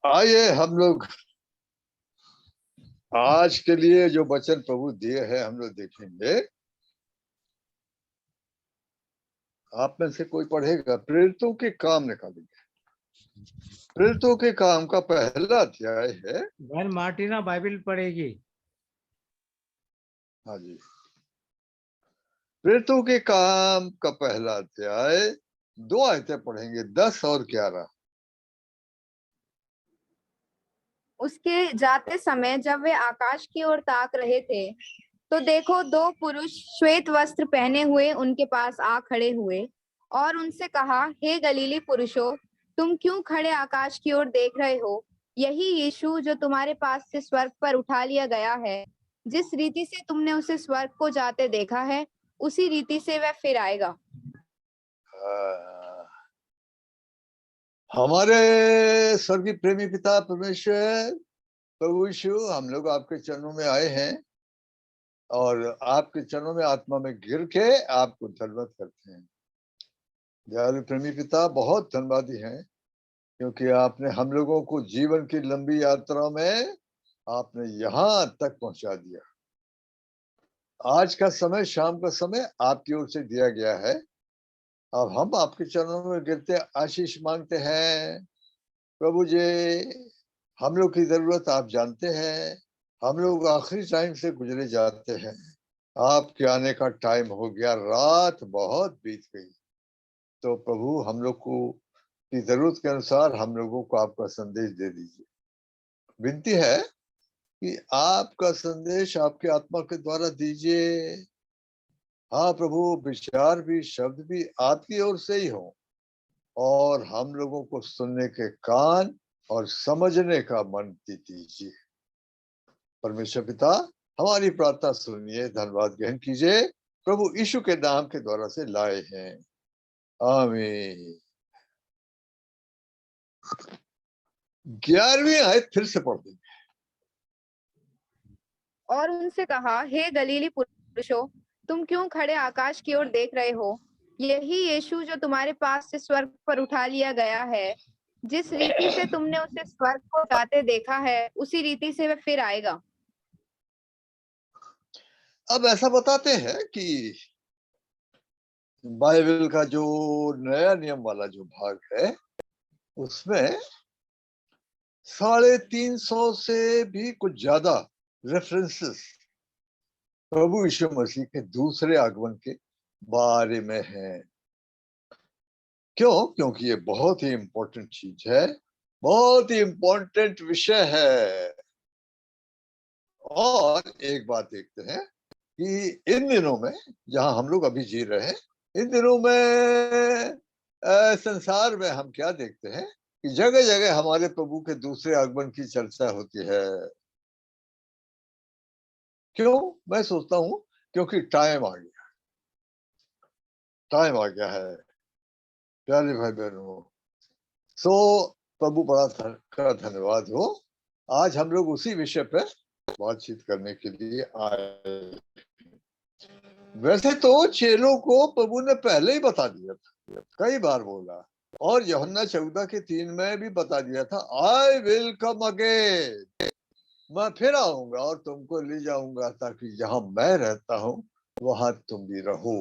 आइए हम लोग आज के लिए जो वचन प्रभु दिए हैं हम लोग देखेंगे। आप में से कोई पढ़ेगा? प्रेरितों के काम निकालेंगे। प्रेरितों के काम का पहला अध्याय है। बहन मार्टिना बाइबल पढ़ेगी। हाँ जी, प्रेरितों के काम का पहला अध्याय 2 आयतें पढ़ेंगे, 10 और 11। उसके जाते समय जब वे आकाश की ओर ताक रहे थे तो देखो, 2 पुरुष श्वेत वस्त्र पहने हुए उनके पास आ खड़े हुए और उनसे कहा, हे गलीली पुरुषों, तुम क्यों खड़े आकाश की ओर देख रहे हो? यही यीशु जो तुम्हारे पास से स्वर्ग पर उठा लिया गया है, जिस रीति से तुमने उसे स्वर्ग को जाते देखा है, उसी रीति से वह फिर आएगा। हमारे स्वर्गीय प्रेमी पिता परमेश्वर प्रभु यीशु, हम लोग आपके चरणों में आए हैं और आपके चरणों में आत्मा में गिर के आपको धन्यवाद करते हैं। दयालु प्रेमी पिता, बहुत धन्यवादी हैं क्योंकि आपने हम लोगों को जीवन की लंबी यात्रा में आपने यहाँ तक पहुंचा दिया। आज का समय, शाम का समय आपकी ओर से दिया गया है। अब हम आपके चरणों में गिरते आशीष मांगते हैं। प्रभु जी, हम लोग की जरूरत आप जानते हैं। हम लोग आखिरी टाइम से गुजरे जाते हैं। आपके आने का टाइम हो गया, रात बहुत बीत गई। तो प्रभु, हम लोग को की जरूरत के अनुसार हम लोगों को आपका संदेश दे दीजिए। विनती है कि आपका संदेश आपके आत्मा के द्वारा दीजिए। हाँ प्रभु, विचार भी, शब्द भी आपकी ओर से ही हो और हम लोगों को सुनने के कान और समझने का मन दीजिए। परमेश्वर पिता, हमारी प्रार्थना सुनिए, धन्यवाद ग्रहण कीजिए। प्रभु यीशु के नाम के द्वारा से लाए हैं, आमीन। 11वीं आयत फिर से पढ़ देंगे। और उनसे कहा, हे गलीली पुरुषों, तुम क्यों खड़े आकाश की ओर देख रहे हो? यही यीशु जो तुम्हारे पास से स्वर्ग पर उठा लिया गया है, जिस रीति से तुमने उसे स्वर्ग को जाते देखा है, उसी रीति से वह फिर आएगा। अब ऐसा बताते हैं कि बाइबल का जो नया नियम वाला जो भाग है उसमें 350 से भी कुछ ज्यादा रेफरेंसेस प्रभु यीशु मसीह के दूसरे आगमन के बारे में है। क्यों? क्योंकि ये बहुत ही इंपॉर्टेंट चीज है, बहुत ही इंपॉर्टेंट विषय है। और एक बात देखते हैं कि इन दिनों में जहां हम लोग अभी जी रहे हैं, इन दिनों में संसार में हम क्या देखते हैं कि जगह जगह हमारे प्रभु के दूसरे आगमन की चर्चा होती है। क्यों? मैं सोचता हूं क्योंकि टाइम आ गया, टाइम आ गया है प्यारे भाई बहनों। सो प्रभु बड़ा का धन्यवाद हो। आज हम लोग उसी विषय पर बातचीत करने के लिए आए। वैसे तो चेलों को प्रभु ने पहले ही बता दिया था, कई बार बोला, और यूहन्ना 14:3 में भी बता दिया था, आई विल कम अगेन, मैं फिर आऊंगा और तुमको ले जाऊंगा ताकि जहां मैं रहता हूं वहां तुम भी रहो।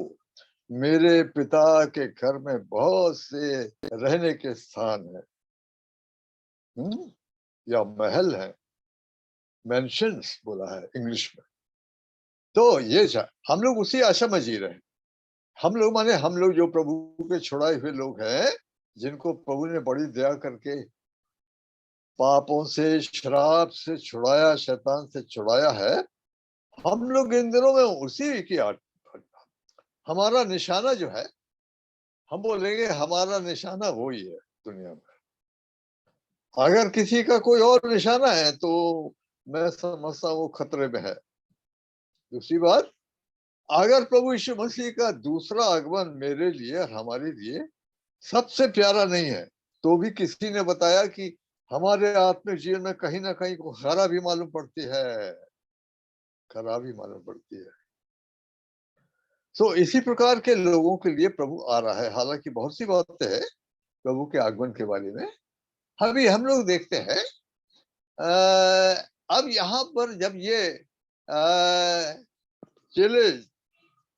मेरे पिता के घर में बहुत से रहने के स्थान है, या महल है, मेंशंस बोला है इंग्लिश में। तो ये हम लोग उसी आशा में जी रहे हैं। हम लोग माने हम लोग जो प्रभु के छुड़ाए हुए लोग हैं, जिनको प्रभु ने बड़ी दया करके पापों से, शराब से छुड़ाया, शैतान से छुड़ाया है, हम लोग इन दिनों में उसी की हमारा निशाना जो है, हम बोलेंगे हमारा निशाना वो ही है दुनिया में। अगर किसी का कोई और निशाना है तो मैं समझता हूँ वो खतरे में है। दूसरी बात, अगर प्रभु यीशु मसीह का दूसरा आगमन मेरे लिए और हमारे लिए सबसे प्यारा नहीं है, तो भी किसी ने बताया कि हमारे आत्मिक जीवन में कहीं ना कहीं को खराबी मालूम पड़ती है, खराबी मालूम पड़ती है। इसी प्रकार के लोगों के लिए प्रभु आ रहा है। हालांकि बहुत सी बातें हैं प्रभु के आगमन के बारे में, अभी हम लोग देखते हैं अब यहाँ पर जब ये चेले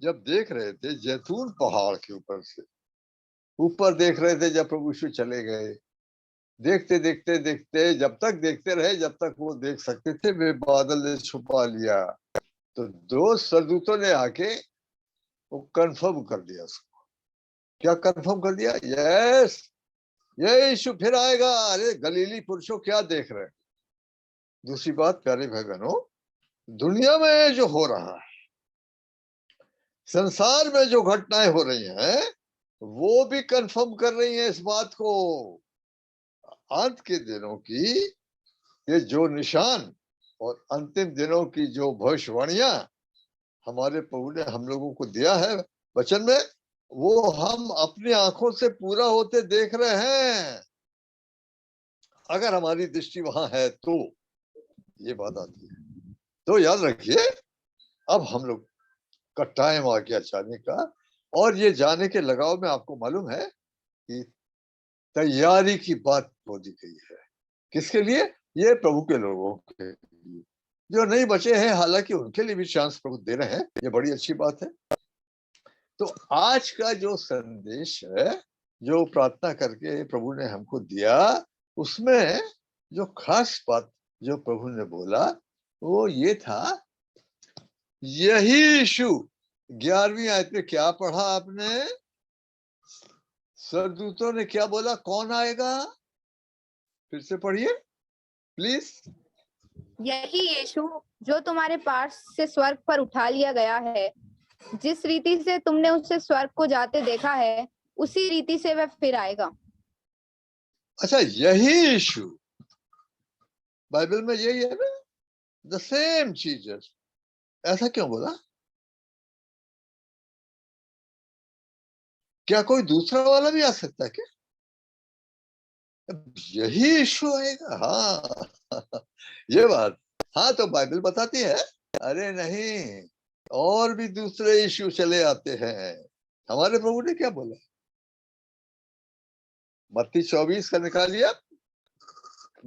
जब देख रहे थे जैतून पहाड़ के ऊपर से ऊपर देख रहे थे, जब प्रभु यीशु चले गए, देखते देखते देखते जब तक देखते रहे जब तक वो देख सकते थे, वे बादल ने छुपा लिया। तो दो सरदूतों ने आके वो कंफर्म कर दिया उसको। क्या कंफर्म कर दिया? यस, ये यीशु फिर आएगा। अरे गलीली पुरुषों, क्या देख रहे हैं? दूसरी बात प्यारे भाई बहनों, दुनिया में जो हो रहा है, संसार में जो घटनाएं हो रही हैं, वो भी कंफर्म कर रही हैं इस बात को। अंत के दिनों की ये जो निशान और अंतिम दिनों की जो भविष्यवाणियां हमारे प्रभु ने हम लोगों को दिया है वचन में, वो हम अपनी आंखों से पूरा होते देख रहे हैं। अगर हमारी दृष्टि वहां है तो ये बात आती है। तो याद रखिए, अब हम लोग का टाइम आ गया जाने का, और ये जाने के लगाव में आपको मालूम है कि तैयारी की बात बोली गई है। किसके लिए? ये प्रभु के लोगों के लिए। जो नहीं बचे हैं, हालांकि उनके लिए भी चांस प्रभु दे रहे हैं, ये बड़ी अच्छी बात है। तो आज का जो संदेश है, जो प्रार्थना करके प्रभु ने हमको दिया, उसमें जो खास बात जो प्रभु ने बोला वो ये था, यही यीशु। 11वीं आयत में क्या पढ़ा आपने? सरदूतों ने क्या बोला? कौन आएगा? फिर से पढ़िए प्लीज। यही यीशु जो तुम्हारे पास से स्वर्ग पर उठा लिया गया है, जिस रीति से तुमने उसे स्वर्ग को जाते देखा है, उसी रीति से वह फिर आएगा। अच्छा, यही यीशु, बाइबल में यही है ना, द सेम चीज है। ऐसा क्यों बोला? क्या कोई दूसरा वाला भी आ सकता है क्या? यही यीशु आएगा? हाँ ये बात, हाँ तो बाइबल बताती है। अरे नहीं, और भी दूसरे यीशु चले आते हैं। हमारे प्रभु ने क्या बोला? मत्ती 24 का निकालिए,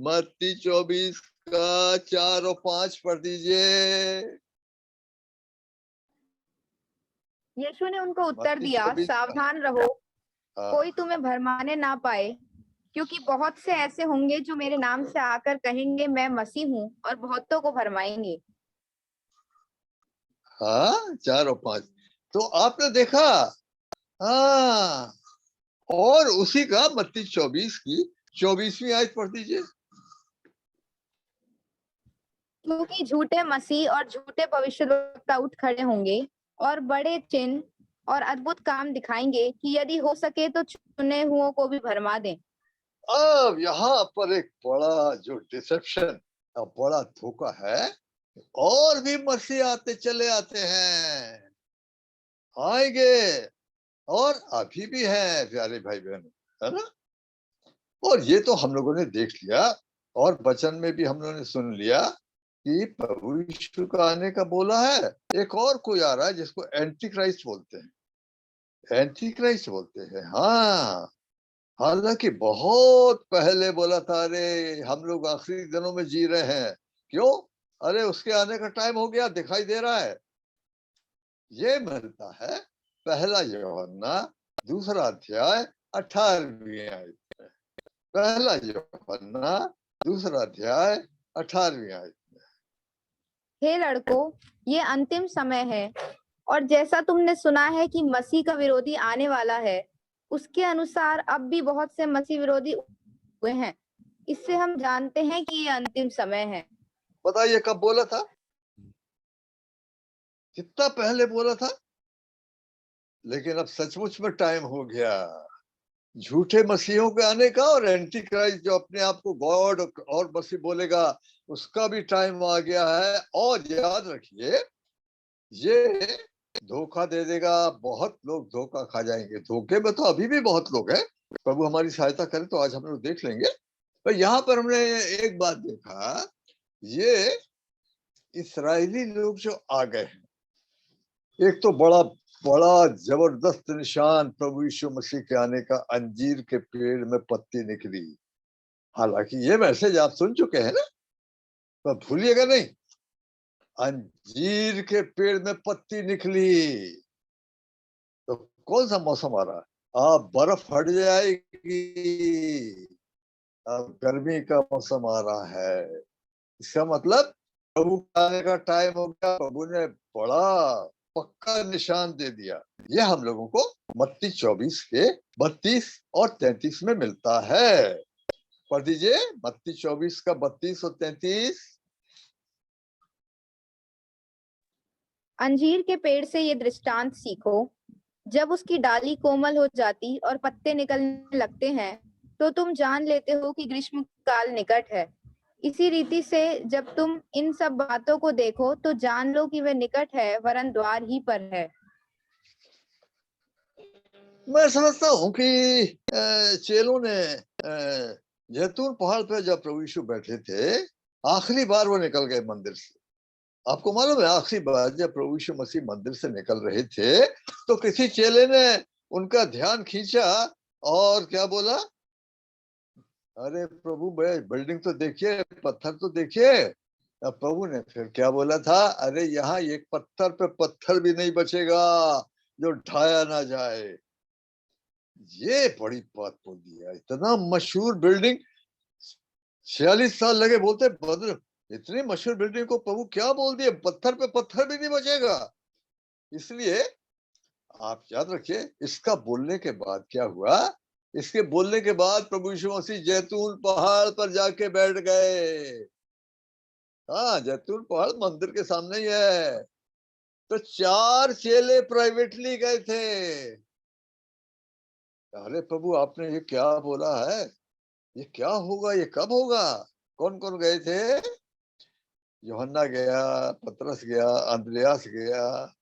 मत्ती 24 का 4 और 5 पढ़ दीजिए। यीशु ने उनको उत्तर मत्ती दिया, 24 सावधान रहो, हाँ। कोई तुम्हें भरमाने ना पाए, क्योंकि बहुत से ऐसे होंगे जो मेरे नाम से आकर कहेंगे मैं मसीह हूँ, और बहुतों को भरमाएंगे। हाँ 4 और 5 तो आपने देखा। हाँ, और उसी का मत्ती 24 की 24वीं आयत पढ़ दीजिए। क्योंकि झूठे मसीह और झूठे भविष्यद्वक्ता उठ खड़े होंगे और बड़े चिन्ह और अद्भुत काम दिखाएंगे कि यदि हो सके तो चुने हुओं को भी भरमा दें। अब यहाँ पर एक बड़ा जो डिसेप्शन, बड़ा धोखा है। और भी मसीह आते चले आते हैं, आएंगे, और अभी भी है प्यारे भाई बहन, है ना। और ये तो हम लोगों ने देख लिया, और वचन में भी हम लोगों ने सुन लिया कि प्रभु यीशु का आने का बोला है। एक और कोई आ रहा है जिसको एंटी क्राइस्ट बोलते हैं, एंटी क्राइस्ट बोलते हैं। हाँ, हालांकि बहुत पहले बोला था, अरे हम लोग आखिरी दिनों में जी रहे हैं। क्यों? अरे उसके आने का टाइम हो गया, दिखाई दे रहा है। ये मिलता है पहला यूहन्ना 2 अध्याय 18वीं आयत में। पहला यूहन्ना 2 अध्याय 18वीं आयत। हे लड़कों, ये अंतिम समय है, और जैसा तुमने सुना है कि मसीह का विरोधी आने वाला है, उसके अनुसार अब भी बहुत से मसीह विरोधी हुए हैं। इससे हम जानते हैं कि ये अंतिम समय है। बताइए कब बोला था? कितना पहले बोला था? लेकिन अब सचमुच में टाइम हो गया झूठे मसीहों के आने का, और एंटी क्राइस्ट जो अपने आप को गॉड और मसीह बोलेगा, उसका भी टाइम आ गया है। और याद रखिए, ये धोखा दे देगा, बहुत लोग धोखा खा जाएंगे। धोखे में तो अभी भी बहुत लोग हैं, प्रभु हमारी सहायता करे तो आज हम लोग देख लेंगे। पर यहाँ पर हमने एक बात देखा, ये इस्राएली लोग जो आ गए हैं, एक तो बड़ा बड़ा जबरदस्त निशान प्रभु यीशु मसीह के आने का, अंजीर के पेड़ में पत्ती निकली। हालांकि ये मैसेज आप सुन चुके हैं ना, तो भूलिएगा नहीं। अंजीर के पेड़ में पत्ती निकली तो कौन सा मौसम आ रहा है? अब बर्फ हट जाएगी, अब गर्मी का मौसम आ रहा है। इसका मतलब प्रभु के आने का टाइम हो गया। प्रभु ने बड़ा पक्का निशान दे दिया। ये हम लोगों को मत्ती 24 के 32 और 33 में मिलता है। पढ़ दीजिए मत्ती 24 का 32 और 33। अंजीर के पेड़ से ये दृष्टांत सीखो, जब उसकी डाली कोमल हो जाती और पत्ते निकलने लगते हैं तो तुम जान लेते हो कि ग्रीष्म काल निकट है। इसी रीति से जब तुम इन सब बातों को देखो तो जान लो कि वे निकट है, वरन द्वार ही पर है। मैं समझता हूँ कि चेलों ने जैतून पहाड़ पर जब प्रभु यीशु बैठे थे, आखिरी बार वो निकल गए मंदिर से। आपको मालूम है, आखिरी बार जब प्रभु यीशु मसीह मंदिर से निकल रहे थे तो किसी चेले ने उनका ध्यान खींचा और क्या बोला? अरे प्रभु, बिल्डिंग तो देखिए, पत्थर तो देखिए। अब प्रभु ने फिर क्या बोला था? अरे यहाँ एक पत्थर पे पत्थर भी नहीं बचेगा जो ढाया ना जाए। ये बड़ी बात बोल दी है। इतना मशहूर बिल्डिंग, 46 साल लगे बोलते बदल, इतनी मशहूर बिल्डिंग को प्रभु क्या बोल दिए? पत्थर पे पत्थर भी नहीं बचेगा। इसलिए आप याद रखिए, इसका बोलने के बाद क्या हुआ? इसके बोलने के बाद प्रभु यीशु मसीह जैतून पहाड़ पर जाके बैठ गए। हाँ, जैतून पहाड़ मंदिर के सामने ही है। तो 4 चेले प्राइवेटली गए थे। अरे प्रभु, आपने ये क्या बोला है? ये क्या होगा? ये कब होगा? कौन कौन गए थे? यूहन्ना गया, पतरस गया, अंद्रयास गया,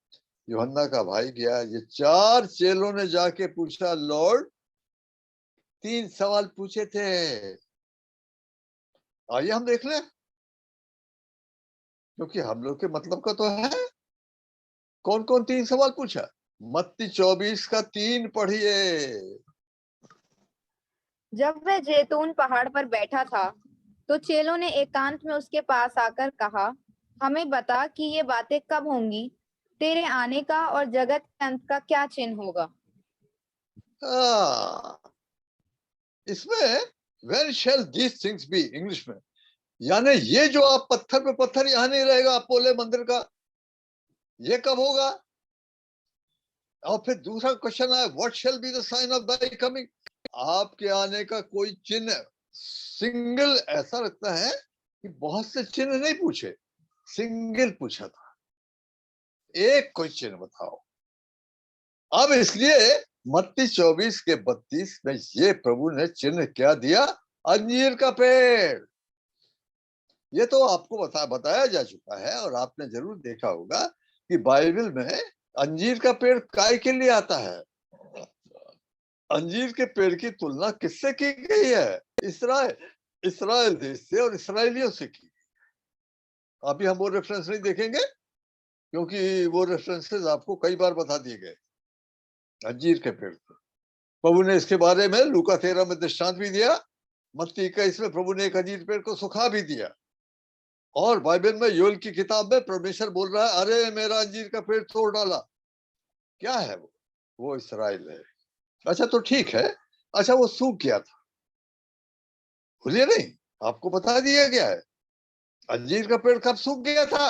यूहन्ना का भाई गया। ये 4 चेलों ने जाके पूछा, लॉर्ड, 3 सवाल पूछे थे। आइए हम देख लें, क्योंकि हम लोग के मतलब का तो है। कौन कौन 3 सवाल पूछा? मत्ती 24 का 3 पढ़िए। जब वह जैतून पहाड़ पर बैठा था तो चेलों ने एकांत में उसके पास आकर कहा, हमें बता कि ये बातें कब होंगी, तेरे आने का और जगत के अंत का क्या चिन्ह होगा। इसमें when shall these things be, English में, यानी ये जो आप पत्थर पे पत्थर यहाँ नहीं रहेगा अपोले मंदिर का, ये कब होगा? और फिर दूसरा क्वेश्चन है, what shall be the sign of thy coming? आपके आने का कोई चिन्ह। सिंगल, ऐसा लगता है कि बहुत से चिन्ह नहीं पूछे, सिंगल पूछा था, एक कोई चिन्ह बताओ। अब इसलिए मत्ती 24 के 32 में ये प्रभु ने चिन्ह क्या दिया? अंजीर का पेड़। ये तो आपको बताया जा चुका है और आपने जरूर देखा होगा कि बाइबल में अंजीर का पेड़ काय के लिए आता है? अंजीर के पेड़ की तुलना किससे की गई है? इस्राएल देश से और इसराइलियों से की। अभी हम वो रेफरेंस नहीं देखेंगे, क्योंकि वो रेफरेंसेस आपको कई बार बता दिए गए अंजीर के पेड़ को। प्रभु ने इसके बारे में लूका 13 में दृष्टांत भी दिया। मत्ती 21 में प्रभु ने एक अंजीर पेड़ को सुखा भी दिया। और बाइबल में योएल की किताब में परमेश्वर बोल रहा है, अरे मेरा अंजीर का पेड़ तोड़ डाला। क्या है वो इस्राएल है। अच्छा तो ठीक है। अच्छा, वो सूख गया था, भूलिए नहीं, आपको बता दिया गया है अंजीर का पेड़ कब सूख गया था।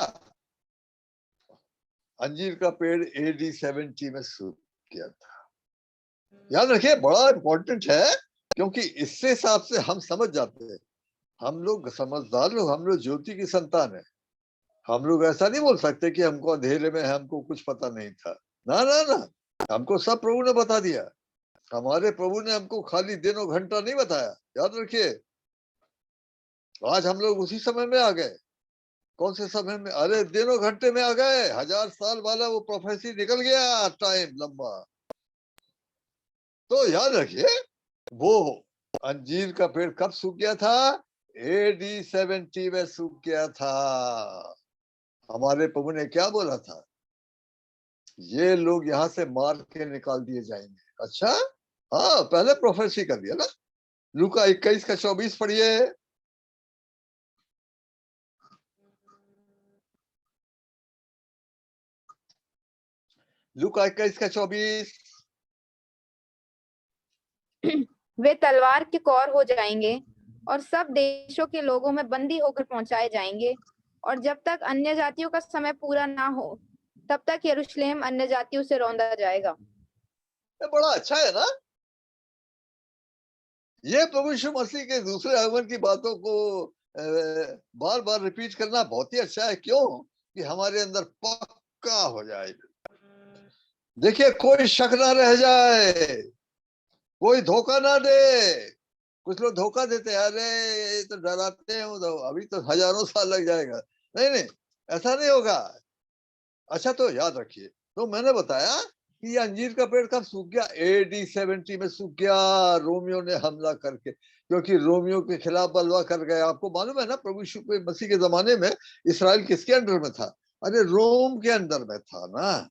अंजीर का पेड़ AD 70 में सूख गया था। याद रखिए, बड़ा इंपॉर्टेंट है, क्योंकि इससे हिसाब से हम समझ जाते हैं। हम लोग समझदार लोग, हम लोग ज्योति की संतान है। हम लोग ऐसा नहीं बोल सकते कि हमको अंधेरे में हमको कुछ पता नहीं था। ना ना ना, हमको सब प्रभु ने बता दिया। हमारे प्रभु ने हमको खाली दिन और घंटा नहीं बताया। याद रखिए, आज हम लोग उसी समय में आ गए। कौन से समय में? अरे दिन और घंटे में आ गए। 1000 साल वाला वो प्रोफेसी निकल गया, टाइम लंबा। तो याद रखिए, वो अंजीर का पेड़ कब सूख गया था? AD 70 में सूख गया था। हमारे प्रभु ने क्या बोला था? ये लोग यहाँ से मार के निकाल दिए जाएंगे। अच्छा, हाँ, पहले प्रोफेसी कर दिया ना। लूका 21 का 24 पढ़िए। लूका 21 का 24। वे तलवार के कौर हो जाएंगे और सब देशों के लोगों में बंदी होकर पहुंचाए जाएंगे, और जब तक अन्य जातियों का समय पूरा ना हो तब तक यरूशलेम अन्य जातियों से रौंदा जाएगा। ये बड़ा अच्छा है ना। ये प्रभु यीशु मसीह के दूसरे आगमन की बातों को बार बार रिपीट करना बहुत ही अच्छा है। क्यों? कि हमारे अंदर पक्का हो जाए। देखिए, कोई शक ना रह जाए, कोई धोखा ना दे। कुछ लोग धोखा देते हैं, अरे ये तो डराते हैं, तो अभी तो हजारों साल लग जाएगा। नहीं नहीं, ऐसा नहीं होगा। अच्छा, तो याद रखिए, तो मैंने बताया कि ये अंजीर का पेड़ कब सूख गया? AD 70 में सूख गया, रोमियो ने हमला करके, क्योंकि रोमियो के खिलाफ बलवा कर गए। आपको मालूम है ना, प्रभु यीशु मसीह के जमाने में इसराइल किसके अंडर में था? अरे रोम के अंडर में था ना।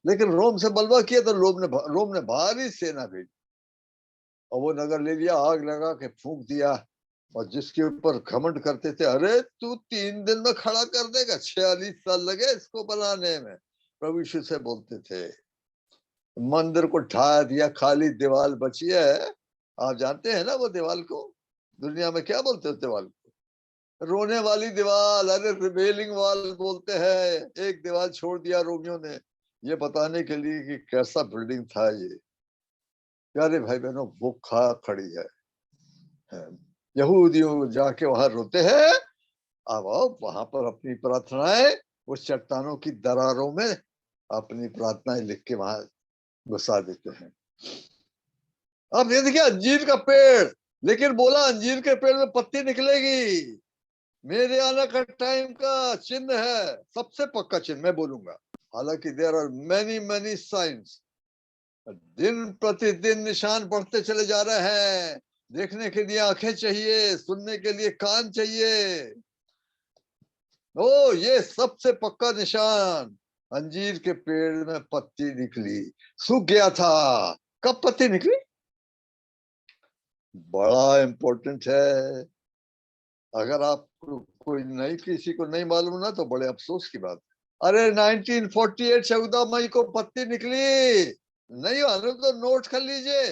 लेकिन रोम से बलवा किया तो रोम ने भारी सेना भेजी और वो नगर ले लिया, आग लगा के फूंक दिया। और जिसके ऊपर घमंड करते थे, अरे तू 3 दिन में खड़ा कर देगा, 46 साल लगे इसको बनाने में, प्रभु यीशु से बोलते थे। मंदिर को ढा दिया, खाली दीवार बची है। आप जानते हैं ना वो दीवार को दुनिया में क्या बोलते हैं? दीवार को रोने वाली दीवार, अरे रिबेलिंग वॉल बोलते हैं। एक दीवार छोड़ दिया रोमियो ने, ये बताने के लिए कि कैसा बिल्डिंग था ये। प्यारे भाई बहनों, वो खड़ी है। यहूदियों जाके वहां रोते हैं, अब वहां पर अपनी प्रार्थनाएं उस चट्टानों की दरारों में अपनी प्रार्थनाएं लिख के वहां घुसा देते हैं। अब ये देखिए, अंजीर का पेड़, लेकिन बोला अंजीर के पेड़ में पत्ती निकलेगी, मेरे आने का टाइम का चिन्ह है, सबसे पक्का चिन्ह मैं बोलूंगा। हालांकि there are many many signs, दिन प्रतिदिन निशान बढ़ते चले जा रहे हैं। देखने के लिए आंखें चाहिए, सुनने के लिए कान चाहिए। ओ, ये सबसे पक्का निशान, अंजीर के पेड़ में पत्ती निकली, सूख गया था। कब पत्ती निकली? बड़ा इंपॉर्टेंट है। अगर आप कोई नहीं, किसी को नहीं मालूम ना, तो बड़े अफसोस की बात है। अरे 1948 14 मई को पत्ती निकली। नहीं मालूम तो नोट कर लीजिए,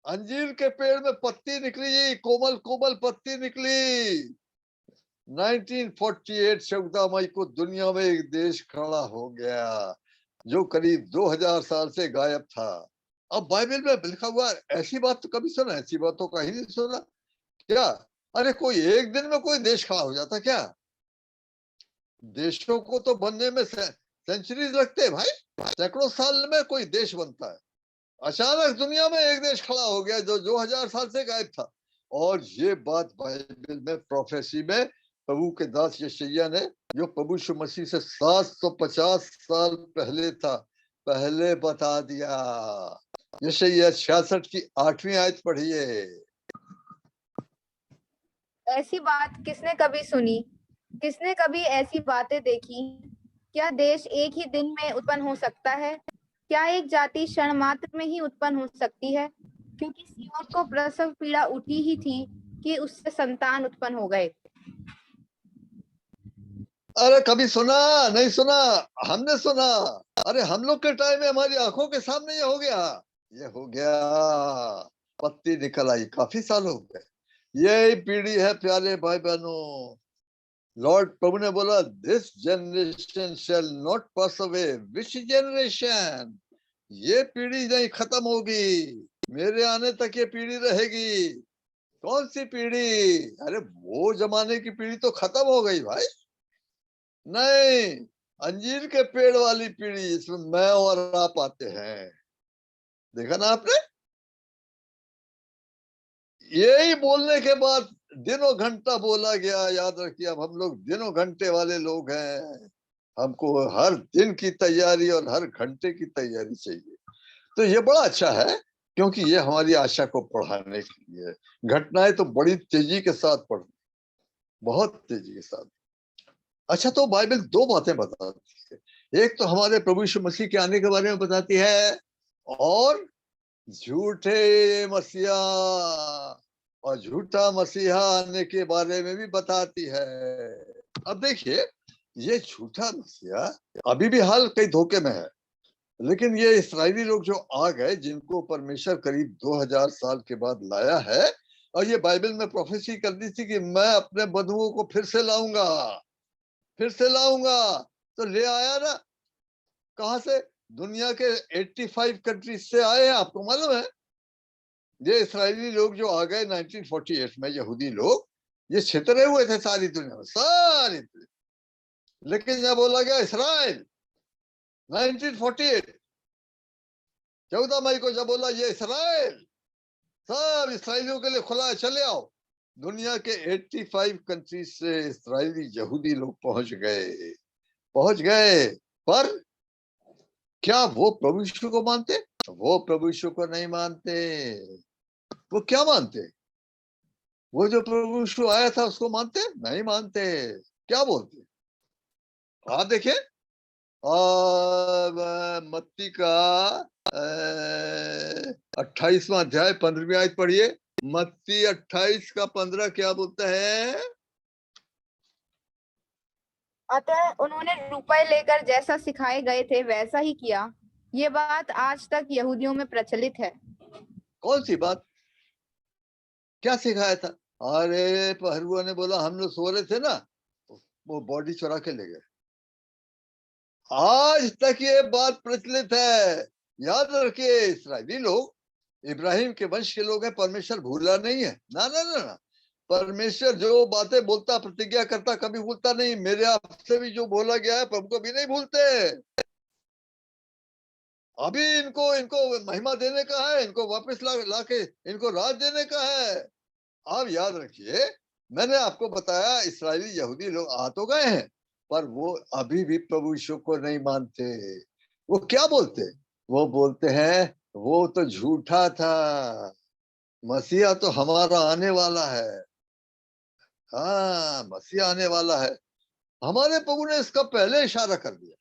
अंजीर के पेड़ में पत्ती निकली, कोमल कोमल पत्ती निकली। 1948 14 मई को दुनिया में एक देश खड़ा हो गया जो करीब 2000 साल से गायब था। अब बाइबल में लिखा हुआ, ऐसी बात तो कभी सुना? ऐसी बात तो कहीं नहीं सुना क्या? अरे कोई एक दिन में कोई देश खड़ा हो जाता क्या? देशों को तो बनने में सेंचुरीज लगते हैं भाई, सैकड़ों साल में कोई देश बनता है। अचानक दुनिया में एक देश खड़ा हो गया जो 2000 साल से गायब था। और ये बात बाइबल में प्रोफेसी में प्रभु के दास यशायाह ने, जो प्रभु यीशु मसीह से 750 साल पहले था, पहले बता दिया। यशायाह 66 की 8वीं आयत पढ़िए। ऐसी बात किसने कभी सुनी? किसने कभी ऐसी बातें देखी? क्या देश एक ही दिन में उत्पन्न हो सकता है? क्या एक जाति क्षण मात्र में ही उत्पन्न हो सकती है? क्योंकि सिय्योन को प्रसव पीड़ा उठी ही थी कि उससे संतान उत्पन्न हो गए। अरे कभी सुना? नहीं सुना? हमने सुना। अरे हम लोग के टाइम में हमारी आंखों के सामने ये हो गया। ये हो गया, पत्ती निकल आई, काफी साल हो गए। यही पीढ़ी है प्यारे भाई बहनों। लॉर्ड प्रभु ने बोला, this generation shall not pass away. Which generation? ये पीढ़ी नहीं खत्म होगी, मेरे आने तक ये पीढ़ी रहेगी। कौन सी पीढ़ी? अरे वो जमाने की पीढ़ी तो खत्म हो गई भाई। नहीं, अंजीर के पेड़ वाली पीढ़ी, इसमें मैं और आप आते हैं। देखा ना आपने? यही बोलने के बाद दिनों घंटा बोला गया। याद रखिए, अब हम लोग दिनों घंटे वाले लोग हैं। हमको हर दिन की तैयारी और हर घंटे की तैयारी चाहिए। तो ये बड़ा अच्छा है, क्योंकि ये हमारी आशा को बढ़ाने के लिए। घटनाएं तो बड़ी तेजी के साथ बढ़, बहुत तेजी के साथ। अच्छा, तो बाइबल 2 बातें बताती है। एक तो हमारे प्रभु यीशु मसीह के आने के बारे में बताती है, और झूठे मसीहा और झूठा मसीहा आने के बारे में भी बताती है। अब देखिए, ये झूठा मसीहा अभी भी हाल कई धोखे में है, लेकिन ये इस्राएली लोग जो आ गए, जिनको परमेश्वर करीब 2000 साल के बाद लाया है, और ये बाइबल में प्रोफेसी कर दी थी कि मैं अपने बंधुओं को फिर से लाऊंगा, तो ले आया ना। कहां से? दुनिया के 85 कंट्रीज से आए हैं, आपको मालूम है। ये इस्राएली लोग जो आ गए 1948 में, यहूदी लोग, ये छितरे हुए थे सारी दुनिया में, सारी दुनिया। लेकिन जब बोला गया इसराइल 1948 14 मई को, जब बोला ये इसराइल, सब इसराइलियों के लिए खुला है, चले आओ। दुनिया के 85 कंट्रीज से इसराइली यहूदी लोग पहुंच गए। पर क्या वो प्रभु यीशु को मानते? वो प्रभु यीशु को नहीं मानते। वो क्या मानते? वो जो प्रभु यीशु आया था उसको मानते? नहीं मानते। क्या बोलते? आप देखिए, मत्ती का 28वां अध्याय 15वीं आयत पढ़िए। मत्ती 28 का 15 क्या बोलता है? अतः उन्होंने रुपए लेकर जैसा सिखाए गए थे वैसा ही किया। ये बात आज तक यहूदियों में प्रचलित है। कौन सी बात? क्या सिखाया था? अरे पहरुआ ने बोला हम लोग सो रहे थे ना, वो बॉडी चुरा के ले गए। आज तक ये बात प्रचलित है। याद रखिए, इस्राएली लोग इब्राहिम के वंश के लोग हैं, परमेश्वर भूला नहीं है। ना ना ना ना, परमेश्वर जो बातें बोलता, प्रतिज्ञा करता, कभी भूलता नहीं। मेरे आपसे भी जो बोला गया है, प्रभु को भी नहीं भूलते। अभी इनको महिमा देने का है, इनको वापस लाके इनको राज देने का है। आप याद रखिए, मैंने आपको बताया इस्राएली यहूदी लोग आ तो गए हैं, पर वो अभी भी प्रभु यीशु को नहीं मानते। वो क्या बोलते? वो बोलते हैं वो तो झूठा था, मसीहा तो हमारा आने वाला है। हाँ, मसीहा आने वाला है। हमारे प्रभु ने इसका पहले इशारा कर दिया।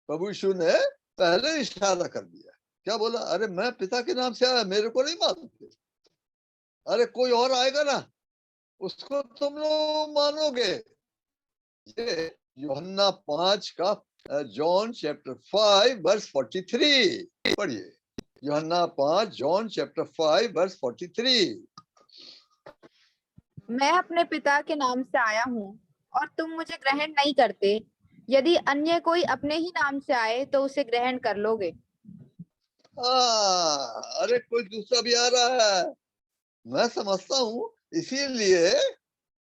प्रभु यीशु ने पहले इशारा कर दिया। क्या बोला? अरे मैं पिता के नाम से आया, मेरे को नहीं मानते। अरे कोई और आएगा ना, उसको तुम लोग मानोगे। ये यूहन्ना 5 का जॉन चैप्टर 5 वर्स 43 पढ़िए। यूहन्ना 5 जॉन चैप्टर 5 वर्स 43। मैं अपने पिता के नाम से आया हूँ और तुम मुझे ग्रहण नहीं करते। यदि अन्य कोई अपने ही नाम से आए तो उसे ग्रहण कर लोगे। अरे कोई दूसरा भी आ रहा है, मैं समझता हूँ। इसीलिए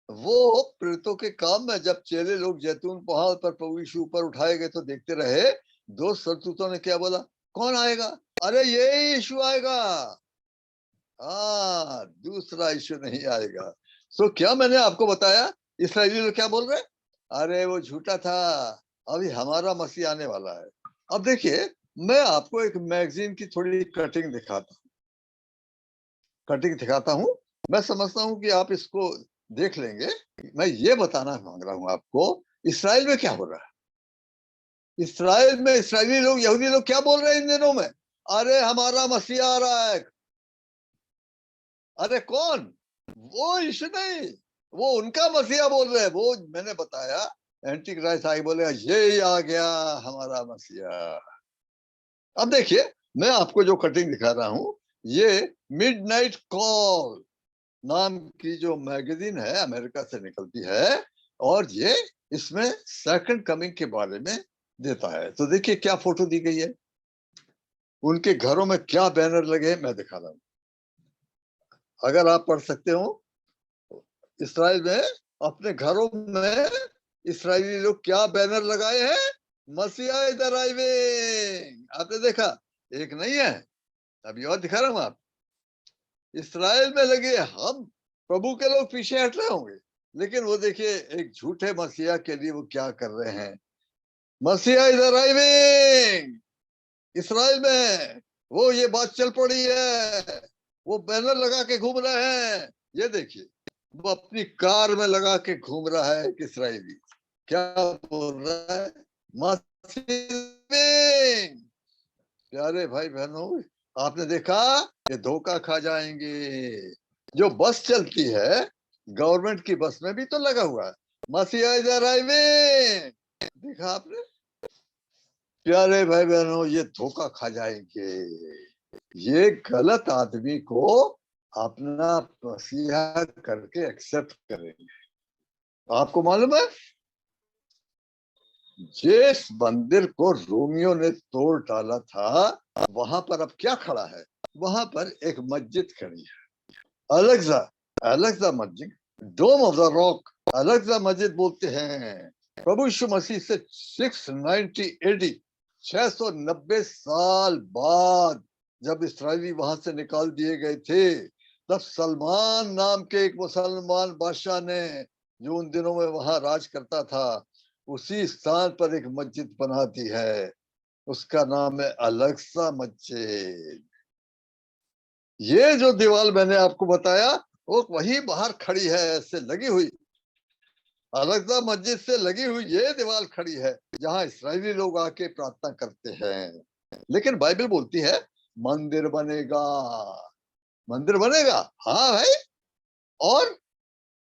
वो प्रेरितों के काम में जब चेले लोग जैतून पहाड़ पर प्रभु यीशु ऊपर उठाए गए तो देखते रहे। दो सरदूतों ने क्या बोला? कौन आएगा? अरे ये यीशु आएगा। दूसरा यीशु नहीं आएगा। सो क्या मैंने आपको बताया? इस्राएली लोग क्या बोल रहे? अरे वो झूठा था, अभी हमारा मसीह आने वाला है। अब देखिए, मैं आपको एक मैगजीन की थोड़ी कटिंग दिखाता हूँ। मैं समझता हूँ कि आप इसको देख लेंगे। मैं ये बताना मांग रहा हूँ आपको, इस्राएल में क्या हो रहा है। इस्राएल में इस्राएली लोग, यहूदी लोग क्या बोल रहे हैं इन दिनों में? अरे हमारा मसीह आ रहा है। अरे कौन? वो यीशु नहीं, वो उनका मसीहा बोल रहे हैं। वो मैंने बताया, एंटी क्राइस्ट आगे बोलेगा ये आ गया हमारा मसीहा। अब देखिए, मैं आपको जो कटिंग दिखा रहा हूं, ये मिडनाइट कॉल नाम की जो मैगजीन है, अमेरिका से निकलती है, और ये इसमें सेकंड कमिंग के बारे में देता है। तो देखिए क्या फोटो दी गई है, उनके घरों में क्या बैनर लगे हैं, मैं दिखा रहा हूं। अगर आप पढ़ सकते हो, इस्राएल में अपने घरों में इस्राएली लोग क्या बैनर लगाए हैं? मसीहा इज अराइविंग। आपने देखा? एक नहीं है, अभी और दिखा रहा हूं। आप इस्राएल में लगे, हम प्रभु के लोग पीछे हट रहे होंगे, लेकिन वो देखिए एक झूठे मसीहा के लिए वो क्या कर रहे हैं। मसीहा इज अराइविंग। इस्राएल में वो ये बात चल पड़ी है, वो बैनर लगा के घूम रहे हैं। ये देखिए, वो अपनी कार में लगा के घूम रहा है एक इस्राएली। क्या बोल रहा है? मसीहा। प्यारे भाई बहनों, आपने देखा ये धोखा खा जाएंगे। जो बस चलती है गवर्नमेंट की बस में भी तो लगा हुआ है मसीहा इज अराइविंग, देखा आपने? प्यारे भाई बहनों, ये धोखा खा जाएंगे। ये गलत आदमी को अपना मसीहा करके एक्सेप्ट करेंगे। आपको मालूम है जिस मंदिर को रोमियो ने तोड़ डाला था वहां पर अब क्या खड़ा है? वहां पर एक मस्जिद खड़ी है, अलेक्सा अलेक्सा मस्जिद, डोम ऑफ द रॉक अलेक्सा मस्जिद बोलते हैं। प्रभु यीशु मसीह से 690 साल बाद जब इस्राएली वहां से निकाल दिए गए थे, तब सलमान नाम के एक मुसलमान बादशाह ने, जो उन दिनों में वहां राज करता था, उसी स्थान पर एक मस्जिद बना दी है। उसका नाम है अलेक्सा मस्जिद। ये जो दीवार मैंने आपको बताया वो वही बाहर खड़ी है, ऐसे लगी हुई, अलेक्सा मस्जिद से लगी हुई ये दीवार खड़ी है जहां इस्राएली लोग आके प्रार्थना करते हैं। लेकिन बाइबल बोलती है मंदिर बनेगा, मंदिर बनेगा। हाँ भाई,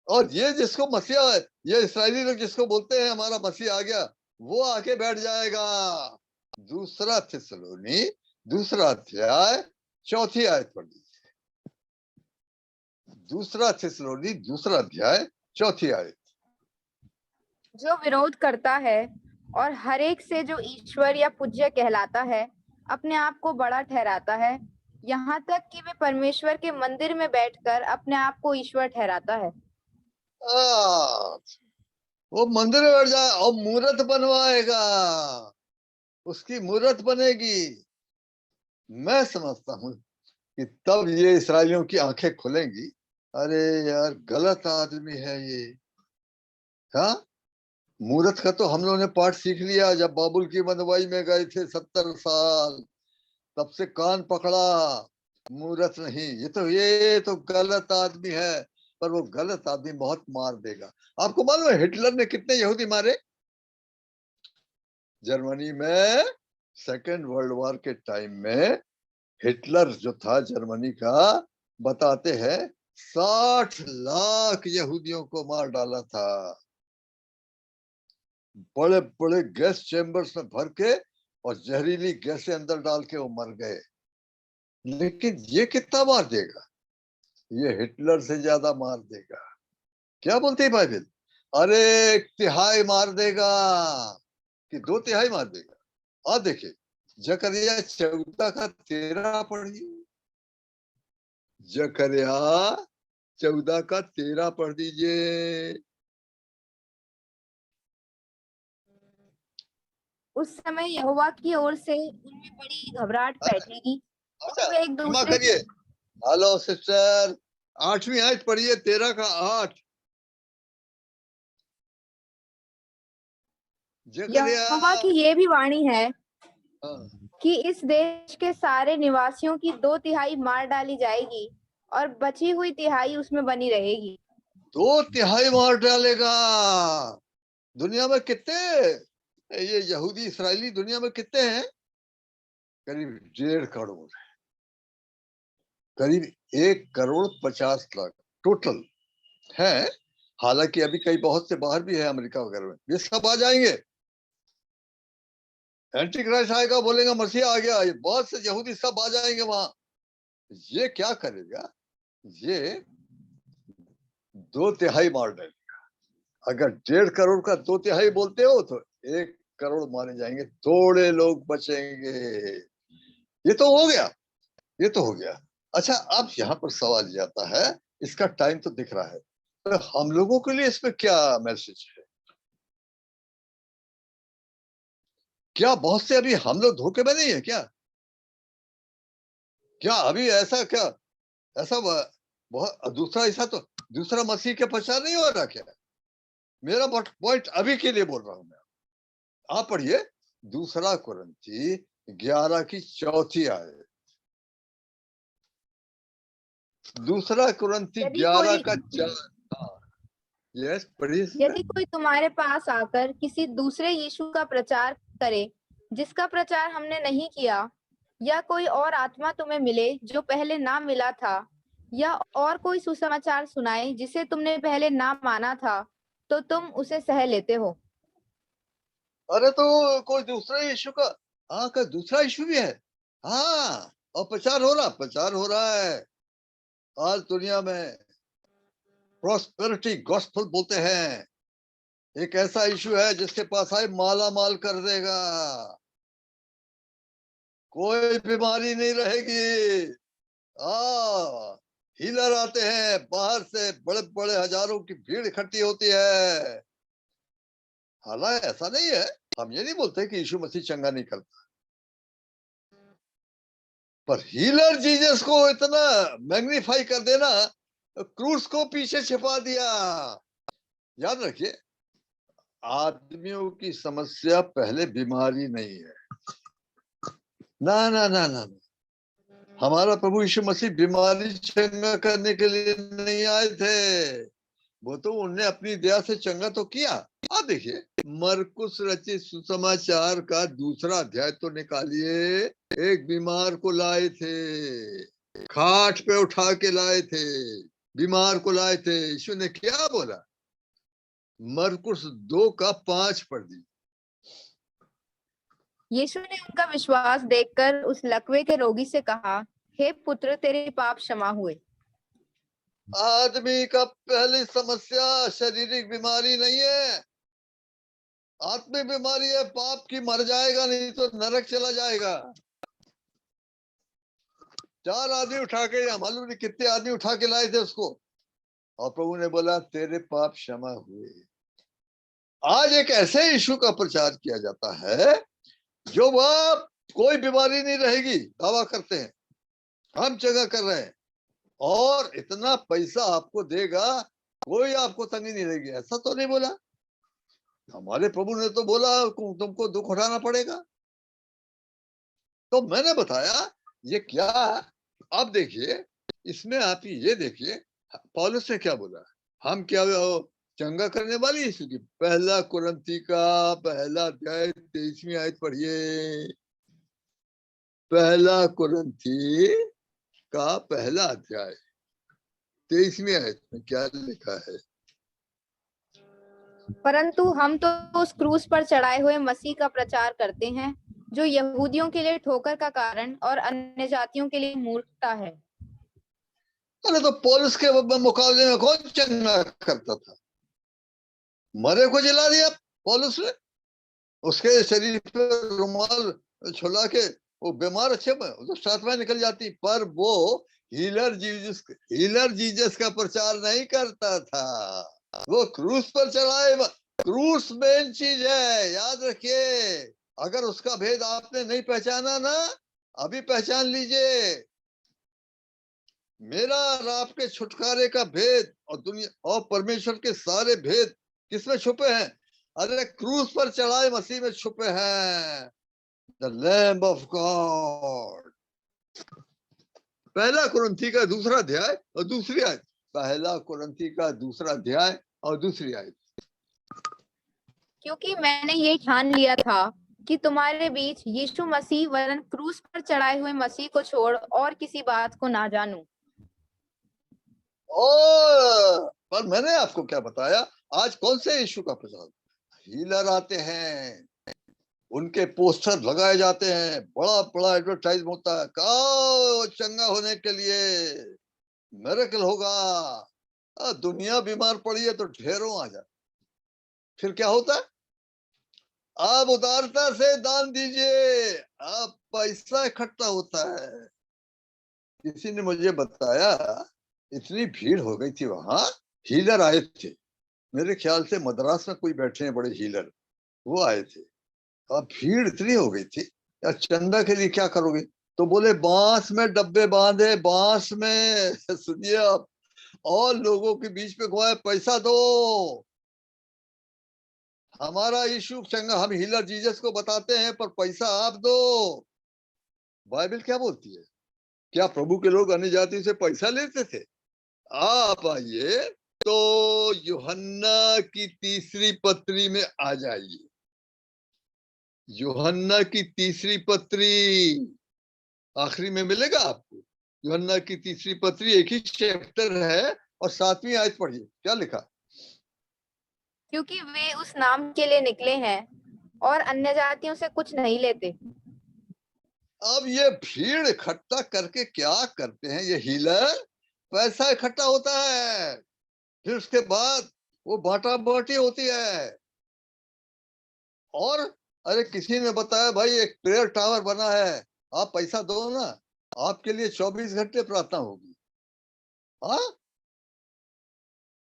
और ये जिसको मसीहा है, ये इस्राएली लोग जिसको बोलते हैं हमारा मसीह आ गया, वो आके बैठ जाएगा। दूसरा थिस्सलुनी दूसरा अध्याय 4 आयत पढ़ लीजिए। दूसरा थिस्सलुनी दूसरा अध्याय 4 आयत। जो विरोध करता है और हर एक से जो ईश्वर या पूज्य कहलाता है अपने आप को बड़ा ठहराता है, यहाँ तक कि वे परमेश्वर के मंदिर में बैठकर अपने आप को ईश्वर ठहराता है। वो मंदिर में बैठ जाए और मूर्त बनवाएगा, उसकी मूर्त बनेगी। मैं समझता हूं कि तब ये इसराइलियों की आंखें खुलेंगी, अरे यार गलत आदमी है ये। हाँ, मूर्त का तो हम लोगों ने पाठ सीख लिया जब बाबुल की बनवाई में गए थे 70 साल, तब से कान पकड़ा, मूर्त नहीं, ये तो गलत आदमी है। पर वो गलत आदमी बहुत मार देगा। आपको मालूम है हिटलर ने कितने यहूदी मारे? जर्मनी में सेकेंड वर्ल्ड वॉर के टाइम में हिटलर जो था जर्मनी का, बताते हैं 60 लाख यहूदियों को मार डाला था, बड़े बड़े गैस चेम्बर्स में भर के और जहरीली गैसें अंदर डाल के वो मर गए। लेकिन ये कितना मार देगा? ये हिटलर से ज्यादा मार देगा। क्या बोलते हैं बाइबल? अरे 1/3 मार देगा कि 2/3 मार देगा। और देखिए जकरिया 14 का 13 पढ़िए, जकरिया 14 का 13 पढ़ दीजिए। उस समय यहोवा की ओर से उनमें बड़ी घबराहट बैठेगी अच्छा और वे एक क्षमा दूसरे करिए, हेलो सिस्टर, 8वीं आयत पढ़िए 13 का 8। यहोवा की ये भी वाणी है हाँ। कि इस देश के सारे निवासियों की 2/3 मार डाली जाएगी और बची हुई 1/3 उसमें बनी रहेगी। 2/3 मार डालेगा। दुनिया में कितने ये यहूदी इसराइली दुनिया में कितने हैं? करीब 1.5 करोड़, करीब 1,50,00,000 टोटल है। हालांकि अभी कई बहुत से बाहर भी है, अमेरिका वगैरह में। ये सब आ जाएंगे, एंटी क्राइस्ट आएगा, बोलेगा मसीहा आ गया, ये बहुत से यहूदी सब आ जाएंगे वहां। ये क्या करेगा? ये 2/3 मार डालेगा। अगर 1.5 करोड़ का 2/3 बोलते हो तो 1 करोड़ मारे जाएंगे, थोड़े लोग बचेंगे। ये तो हो गया, ये तो हो गया। अच्छा, अब यहाँ पर सवाल जाता है, इसका टाइम तो दिख रहा है, तो हम लोगों के लिए इसमें क्या मैसेज है? क्या बहुत से अभी हम लोग धोखे में नहीं है क्या? क्या अभी ऐसा क्या ऐसा बहुत दूसरा ऐसा तो दूसरा मसीह के प्रचार नहीं हो रहा क्या? मेरा पॉइंट अभी के लिए बोल रहा हूं मैं। आप पढ़िए 2 कुरिन्थी 11 की 4 आयत। 2 कुरिन्थी 11 का 4। यस पढ़िए। यदि कोई तुम्हारे पास आकर किसी दूसरे यीशु का प्रचार करे जिसका प्रचार हमने नहीं किया, या कोई और आत्मा तुम्हें मिले जो पहले ना मिला था, या और कोई सुसमाचार सुनाए जिसे तुमने पहले ना माना था, तो तुम उसे सह लेते हो। अरे तो कोई दूसरा यीशु का, हाँ का दूसरा यीशु भी है। हाँ, और प्रचार हो रहा है आज दुनिया में। प्रॉस्पेरिटी गॉस्पेल बोलते हैं। एक ऐसा यीशु है जिसके पास आए माला माल कर देगा, कोई बीमारी नहीं रहेगी। हीलर आते हैं बाहर से, बड़े बड़े हजारों की भीड़ इकट्ठी होती है। हालांकि ऐसा नहीं है, हम ये नहीं बोलते कि यीशु मसीह चंगा नहीं करता, पर हीलर जीसस को इतना मैग्नीफाई कर देना, क्रूस को पीछे छिपा दिया। याद रखिए, आदमियों की समस्या पहले बीमारी नहीं है। ना ना ना ना, हमारा प्रभु यीशु मसीह बीमारी चंगा करने के लिए नहीं आए थे। वो तो उनने अपनी दया से चंगा तो किया। आप देखिए, मरकुस रचित सुसमाचार का 2 अध्याय तो निकालिए। एक बीमार को लाए थे, खाट पे उठा के लाए थे, बीमार को लाए थे। यीशु ने क्या बोला? मरकुस 2:5 पढ़ दी। यीशु ने उनका विश्वास देखकर उस लकवे के रोगी से कहा, हे पुत्र, तेरे पाप क्षमा हुए। आदमी का पहली समस्या शारीरिक बीमारी नहीं है, आत्मिक बीमारी है। पाप की, मर जाएगा, नहीं तो नरक चला जाएगा। 4 आदमी उठा के, या मालूम नहीं कितने आदमी उठा के लाए थे उसको, और प्रभु ने बोला तेरे पाप क्षमा हुए। आज एक ऐसे यीशु का प्रचार किया जाता है जो वह कोई बीमारी नहीं रहेगी, दावा करते हैं हम चंगा कर रहे हैं, और इतना पैसा आपको देगा, कोई आपको तंगी नहीं रहेगी। ऐसा तो नहीं बोला। हमारे प्रभु ने तो बोला तुमको दुख उठाना पड़ेगा। तो मैंने बताया ये क्या है। अब देखिए, इसमें आप ये देखिए पौलुस ने क्या बोला। हम क्या चंगा करने वाली यीशु की? 1 कुरिन्थी का 1 अध्याय 23वीं आयत पढ़िए। 1 कुरिन्थी का 1 अध्याय 23वीं आयत में क्या लिखा है? परंतु हम तो उस क्रूस पर चढ़ाए हुए मसीह का प्रचार करते हैं, जो यहूदियों के लिए ठोकर का कारण और अन्य जातियों के लिए मूर्खता है। अरे तो पौलुस के मुकाबले में कौन चंगा करता था? मरे को जला दिया पौलुस ने, उसके शरीर पर रुमाल छुला के वो बीमार अच्छे तो सातवां निकल जाती। पर वो हीलर जीसस का प्रचार नहीं करता था, वो क्रूस पर चढ़ाए। क्रूस मेन चीज है, याद रखिए। अगर उसका भेद आपने नहीं पहचाना ना, अभी पहचान लीजिए। मेरा और आपके छुटकारे का भेद और दुनिया और परमेश्वर के सारे भेद किसमें छुपे हैं? अरे क्रूस पर चढ़ाए मसीह में छुपे हैं। The lamb of God. 1 कुरिन्थी का 2 अध्याय और दूसरी आयत। 1 कुरिन्थी का 2 अध्याय और दूसरी आयत। क्योंकि मैंने ये ठान लिया था कि तुम्हारे बीच यीशु मसीह वरन क्रूस पर चढ़ाए हुए मसीह को छोड़ और किसी बात को ना जानूं। पर मैंने आपको क्या बताया? आज कौन से यीशु का प्रचार? हीलर आते हैं, उनके पोस्टर लगाए जाते हैं, बड़ा बड़ा एडवर्टाइज होता है, का चंगा होने के लिए मिरेकल होगा। दुनिया बीमार पड़ी है तो ढेरों आ जाए। फिर क्या होता है? आप उदारता से दान दीजिए, आप पैसा इकट्ठा होता है। किसी ने मुझे बताया इतनी भीड़ हो गई थी वहां, हीलर आए थे। मेरे ख्याल से मद्रास में कोई बैठे हैं बड़े हीलर, वो आए थे। अब भीड़ इतनी हो गई थी, यार चंदा के लिए क्या करोगे? तो बोले बांस में डब्बे बांधे, बांस में सुनिए आप, और लोगों के बीच में घुमाए, पैसा दो, हमारा यीशु चंगा, हम हीलर जीसस को बताते हैं, पर पैसा आप दो। बाइबल क्या बोलती है? क्या प्रभु के लोग अन्य जाति से पैसा लेते थे? आप आइए तो यूहन्ना की 3री पत्री में आ जाइए। यूहन्ना की 3री पत्री आखिरी में मिलेगा आपको। यूहन्ना की 3 पत्री एक ही चैप्टर है और 7वीं आयत पढ़िए, क्या लिखा? क्योंकि वे उस नाम के लिए निकले हैं और अन्य जातियों से कुछ नहीं लेते। अब ये भीड़ इकट्ठा करके क्या करते हैं ये हीलर? पैसा इकट्ठा होता है, फिर उसके बाद वो बांटा बांटी होती है। और अरे किसी ने बताया भाई एक प्रेयर टावर बना है, आप पैसा दो ना, आपके लिए 24 घंटे प्रार्थना होगी। हाँ,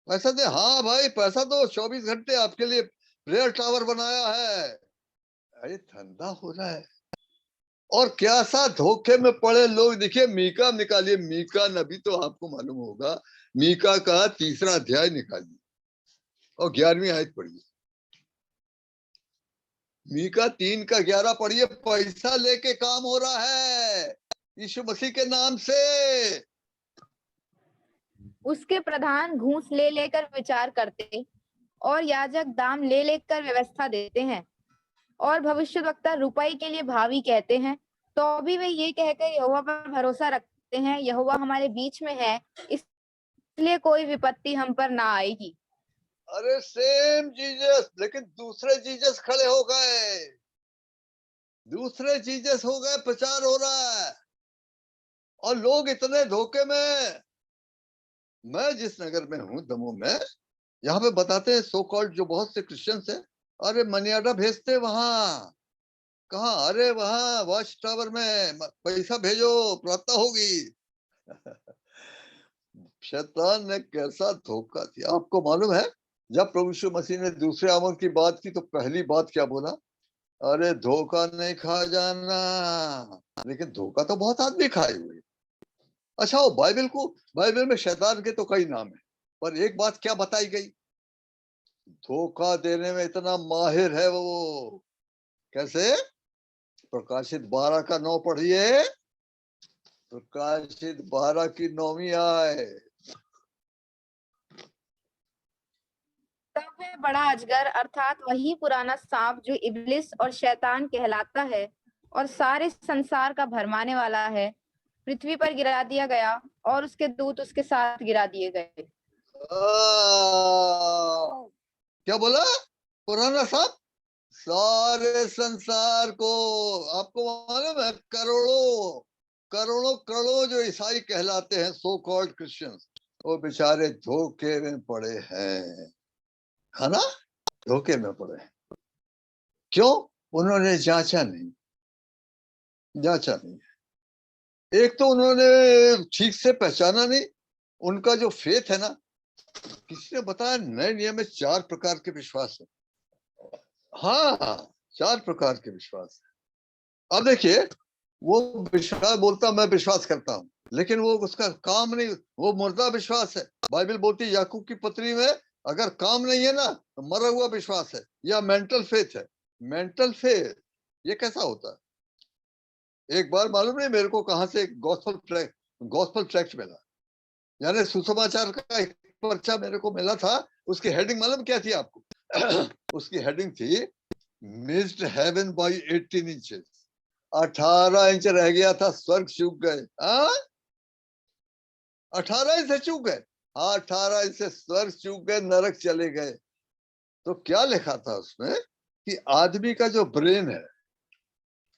पैसा दे, हाँ भाई पैसा दो, 24 घंटे आपके लिए प्रेयर टावर बनाया है। अरे धंधा हो रहा है। और क्या सा धोखे में पड़े लोग। देखिए मीका निकालिए, मीका नबी तो आपको मालूम होगा, मीका का 3रा अध्याय निकालिए और 11वीं आयत पढ़िए। मीका 3 का 11 पढ़िए। पैसा लेके काम हो रहा है यीशु मसीह के नाम से। उसके प्रधान घूस ले लेकर विचार करते और याजक दाम ले लेकर व्यवस्था देते हैं और भविष्यद्वक्ता रुपए के लिए भावी कहते हैं, तो भी वे ये कहकर यहोवा पर भरोसा रखते हैं, यहोवा हमारे बीच में है, इसलिए कोई विपत्ति हम पर ना आएगी। अरे सेम जीसस, लेकिन दूसरे जीसस खड़े हो गए, दूसरे जीसस हो गए, प्रचार हो रहा है। और लोग इतने धोखे में। मैं जिस नगर में हूँ, दमोह में, यहाँ पे बताते हैं सो कॉल्ड जो बहुत से क्रिश्चियंस हैं, अरे मनियाडा भेजते वहां। कहा? अरे वहां वॉच टावर में पैसा भेजो, प्रार्थना होगी। शैतान ने कैसा धोखा दिया आपको मालूम है? जब प्रभु यीशु मसीह ने दूसरे आमद की बात की तो पहली बात क्या बोला? अरे धोखा नहीं खा जाना। लेकिन धोखा तो बहुत आदमी खाए हुए। अच्छा, वो बाइबल में शैतान के तो कई नाम है, पर एक बात क्या बताई गई? धोखा देने में इतना माहिर है वो। कैसे? प्रकाशित 12 का 9 पढ़िए। प्रकाशित 12 की 9वीं आए। तब वह बड़ा अजगर अर्थात वही पुराना सांप जो इब्लिस और शैतान कहलाता है और सारे संसार का भरमाने वाला है, पृथ्वी पर गिरा दिया गया और उसके दूत उसके साथ गिरा दिए गए। क्या बोला? पुराना सांप सारे संसार को। आपको मालूम है करोड़ों करोड़ों करोड़ों जो ईसाई कहलाते हैं, सो कॉल्ड क्रिश्चियंस, वो बेचारे धोखे में पड़े हैं, है ना? धोखे में पड़े हैं। क्यों? उन्होंने जांचा नहीं। एक तो उन्होंने ठीक से पहचाना नहीं। उनका जो फेथ है ना, किसी ने बताया नए नियम में 4 प्रकार के विश्वास है। हाँ, 4 प्रकार के विश्वास है। अब देखिए, वो विश्वास बोलता मैं विश्वास करता हूं, लेकिन वो उसका काम नहीं, वो मुर्दा विश्वास है। बाइबल बोलती है याकूब की पत्री में, अगर काम नहीं है ना तो मरा हुआ विश्वास है, या मेंटल फेथ है। मेंटल फेथ ये कैसा होता है? एक बार मालूम नहीं मेरे को कहां से गॉस्पल ट्रैक्ट मिला, यानी सुसमाचार का एक पर्चा मेरे को मिला था। उसकी हेडिंग मालूम क्या थी आपको? उसकी हेडिंग थी missed heaven by 18 inches. 18 inch रह गया था, स्वर्ग चूक गए। 18 इंच से चूक गए। 18 इंच से स्वर्ग चूक गए, नरक चले गए। तो क्या लिखा था उसमें कि आदमी का जो ब्रेन है,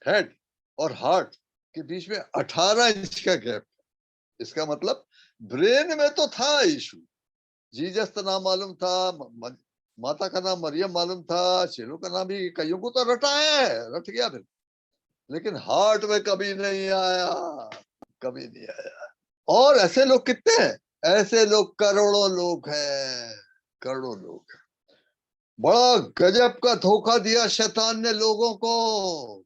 हेड और हार्ट के बीच में 18 इंच का गैप। इसका मतलब ब्रेन में तो था यीशु, जीसस का नाम मालूम था, माता का नाम मरियम मालूम था, चेलों का नाम भी कईयों को तो रटा है, रट गया फिर, लेकिन हार्ट में कभी नहीं आया, कभी नहीं आया। और ऐसे लोग कितने हैं? ऐसे लोग करोड़ों लोग हैं, करोड़ों लोग हैं। बड़ा गजब का धोखा दिया शैतान ने लोगों को।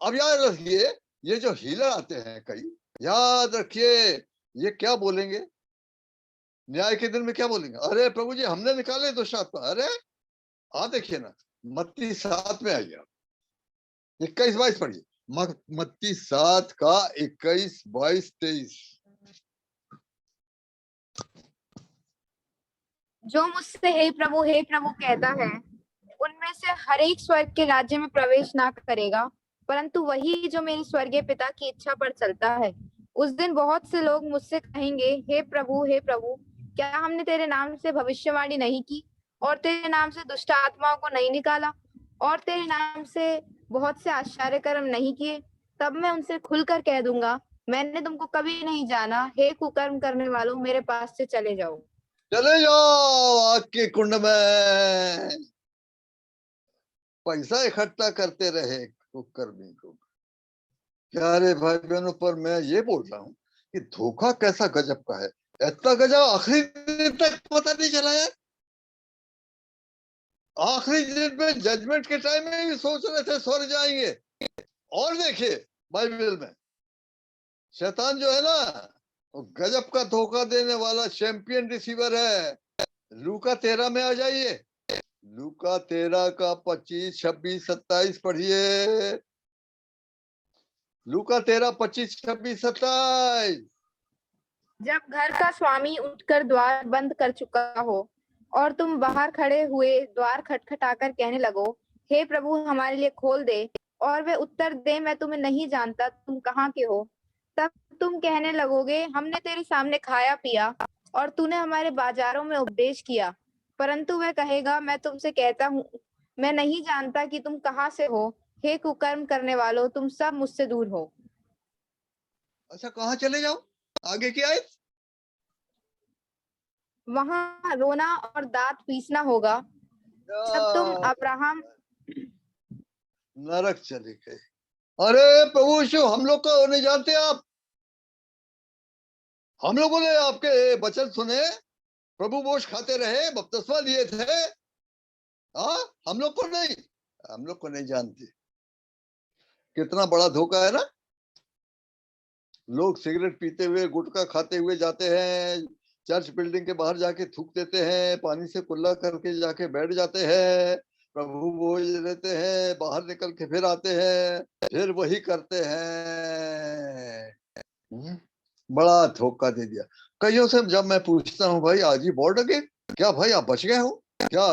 अब याद रखिए, ये जो हीलर आते हैं कई, याद रखिए ये क्या बोलेंगे न्याय के दिन में? क्या बोलेंगे? अरे प्रभु जी हमने निकाले दुष्ट आत्मा। अरे आप देखिए ना, मत्ती 7 में आइए, 21-22 पढ़िए। मत्ती 7 का 21-22-23। जो मुझसे हे प्रभु कहता है, उनमें से हर एक स्वर्ग के राज्य में प्रवेश ना करेगा, परंतु वही जो मेरे स्वर्गीय पिता की इच्छा पर चलता है। उस दिन बहुत से लोग मुझसे कहेंगे, हे प्रभु, क्या हमने तेरे नाम से भविष्यवाणी नहीं की और तेरे नाम से दुष्ट आत्माओं को नहीं निकाला और तेरे नाम से बहुत से आश्चर्य कर्म नहीं किए? तब मैं उनसे खुलकर कह दूंगा, मैंने तुमको कभी नहीं जाना। हे कुकर्म करने वालों, मेरे पास से चले जाओ। चले जाओ आग के कुंड में। पैसा इकट्ठा करते रहे कुकर्मी को। प्यारे भाई बहनों, पर मैं ये बोल रहा हूँ कि धोखा कैसा गजब का है। इतना गजब आखिरी दिन तक पता नहीं चला यार। आखिरी दिन में जजमेंट के टाइम में भी सोच रहे थे स्वर्ग जाएंगे। और देखिए बाइबल में शैतान जो है ना, वो गजब का धोखा देने वाला चैंपियन रिसीवर है। लूका 13 में आ जाइए। लूका 13 का 25, 26, 27 पढ़िए। लूका 13, 25, 26, 27। जब घर का स्वामी उठकर द्वार बंद कर चुका हो और तुम बाहर खड़े हुए द्वार खटखटाकर कहने लगो, हे प्रभु, हमारे लिए खोल दे, और वे उत्तर दे, मैं तुम्हें नहीं जानता, तुम कहाँ के हो? तब तुम कहने लगोगे, हमने तेरे सामने खाया पिया और तूने हमारे बाजारों में उपदेश किया। परंतु वह कहेगा, मैं तुमसे कहता हूँ, मैं नहीं जानता कि तुम कहाँ से हो। हे कुकर्म करने वालों, तुम सब मुझसे दूर हो। अच्छा, कहाँ चले जाओ? आगे की आयत। वहां रोना और दांत पीसना होगा जब तुम अब्राहम। नरक चले गए। अरे प्रभु यीशु, हम लोग को नहीं जानते आप? हम लोगों ने आपके वचन सुने, प्रभु बोझ खाते रहे, बपतिस्मा लिए थे। हाँ, हम लोग को नहीं जानते। कितना बड़ा धोखा है ना। लोग सिगरेट पीते हुए, गुटखा खाते हुए जाते हैं, चर्च बिल्डिंग के बाहर जाके थूक देते हैं, पानी से कुल्ला करके जाके बैठ जाते हैं, प्रभु बोझ लेते हैं, बाहर निकल के फिर आते हैं, फिर वही करते हैं। बड़ा धोखा दे दिया। कईयों से जब मैं पूछता हूँ, भाई आज ही बोर्ड अगे, क्या भाई आप बच गए हो? क्या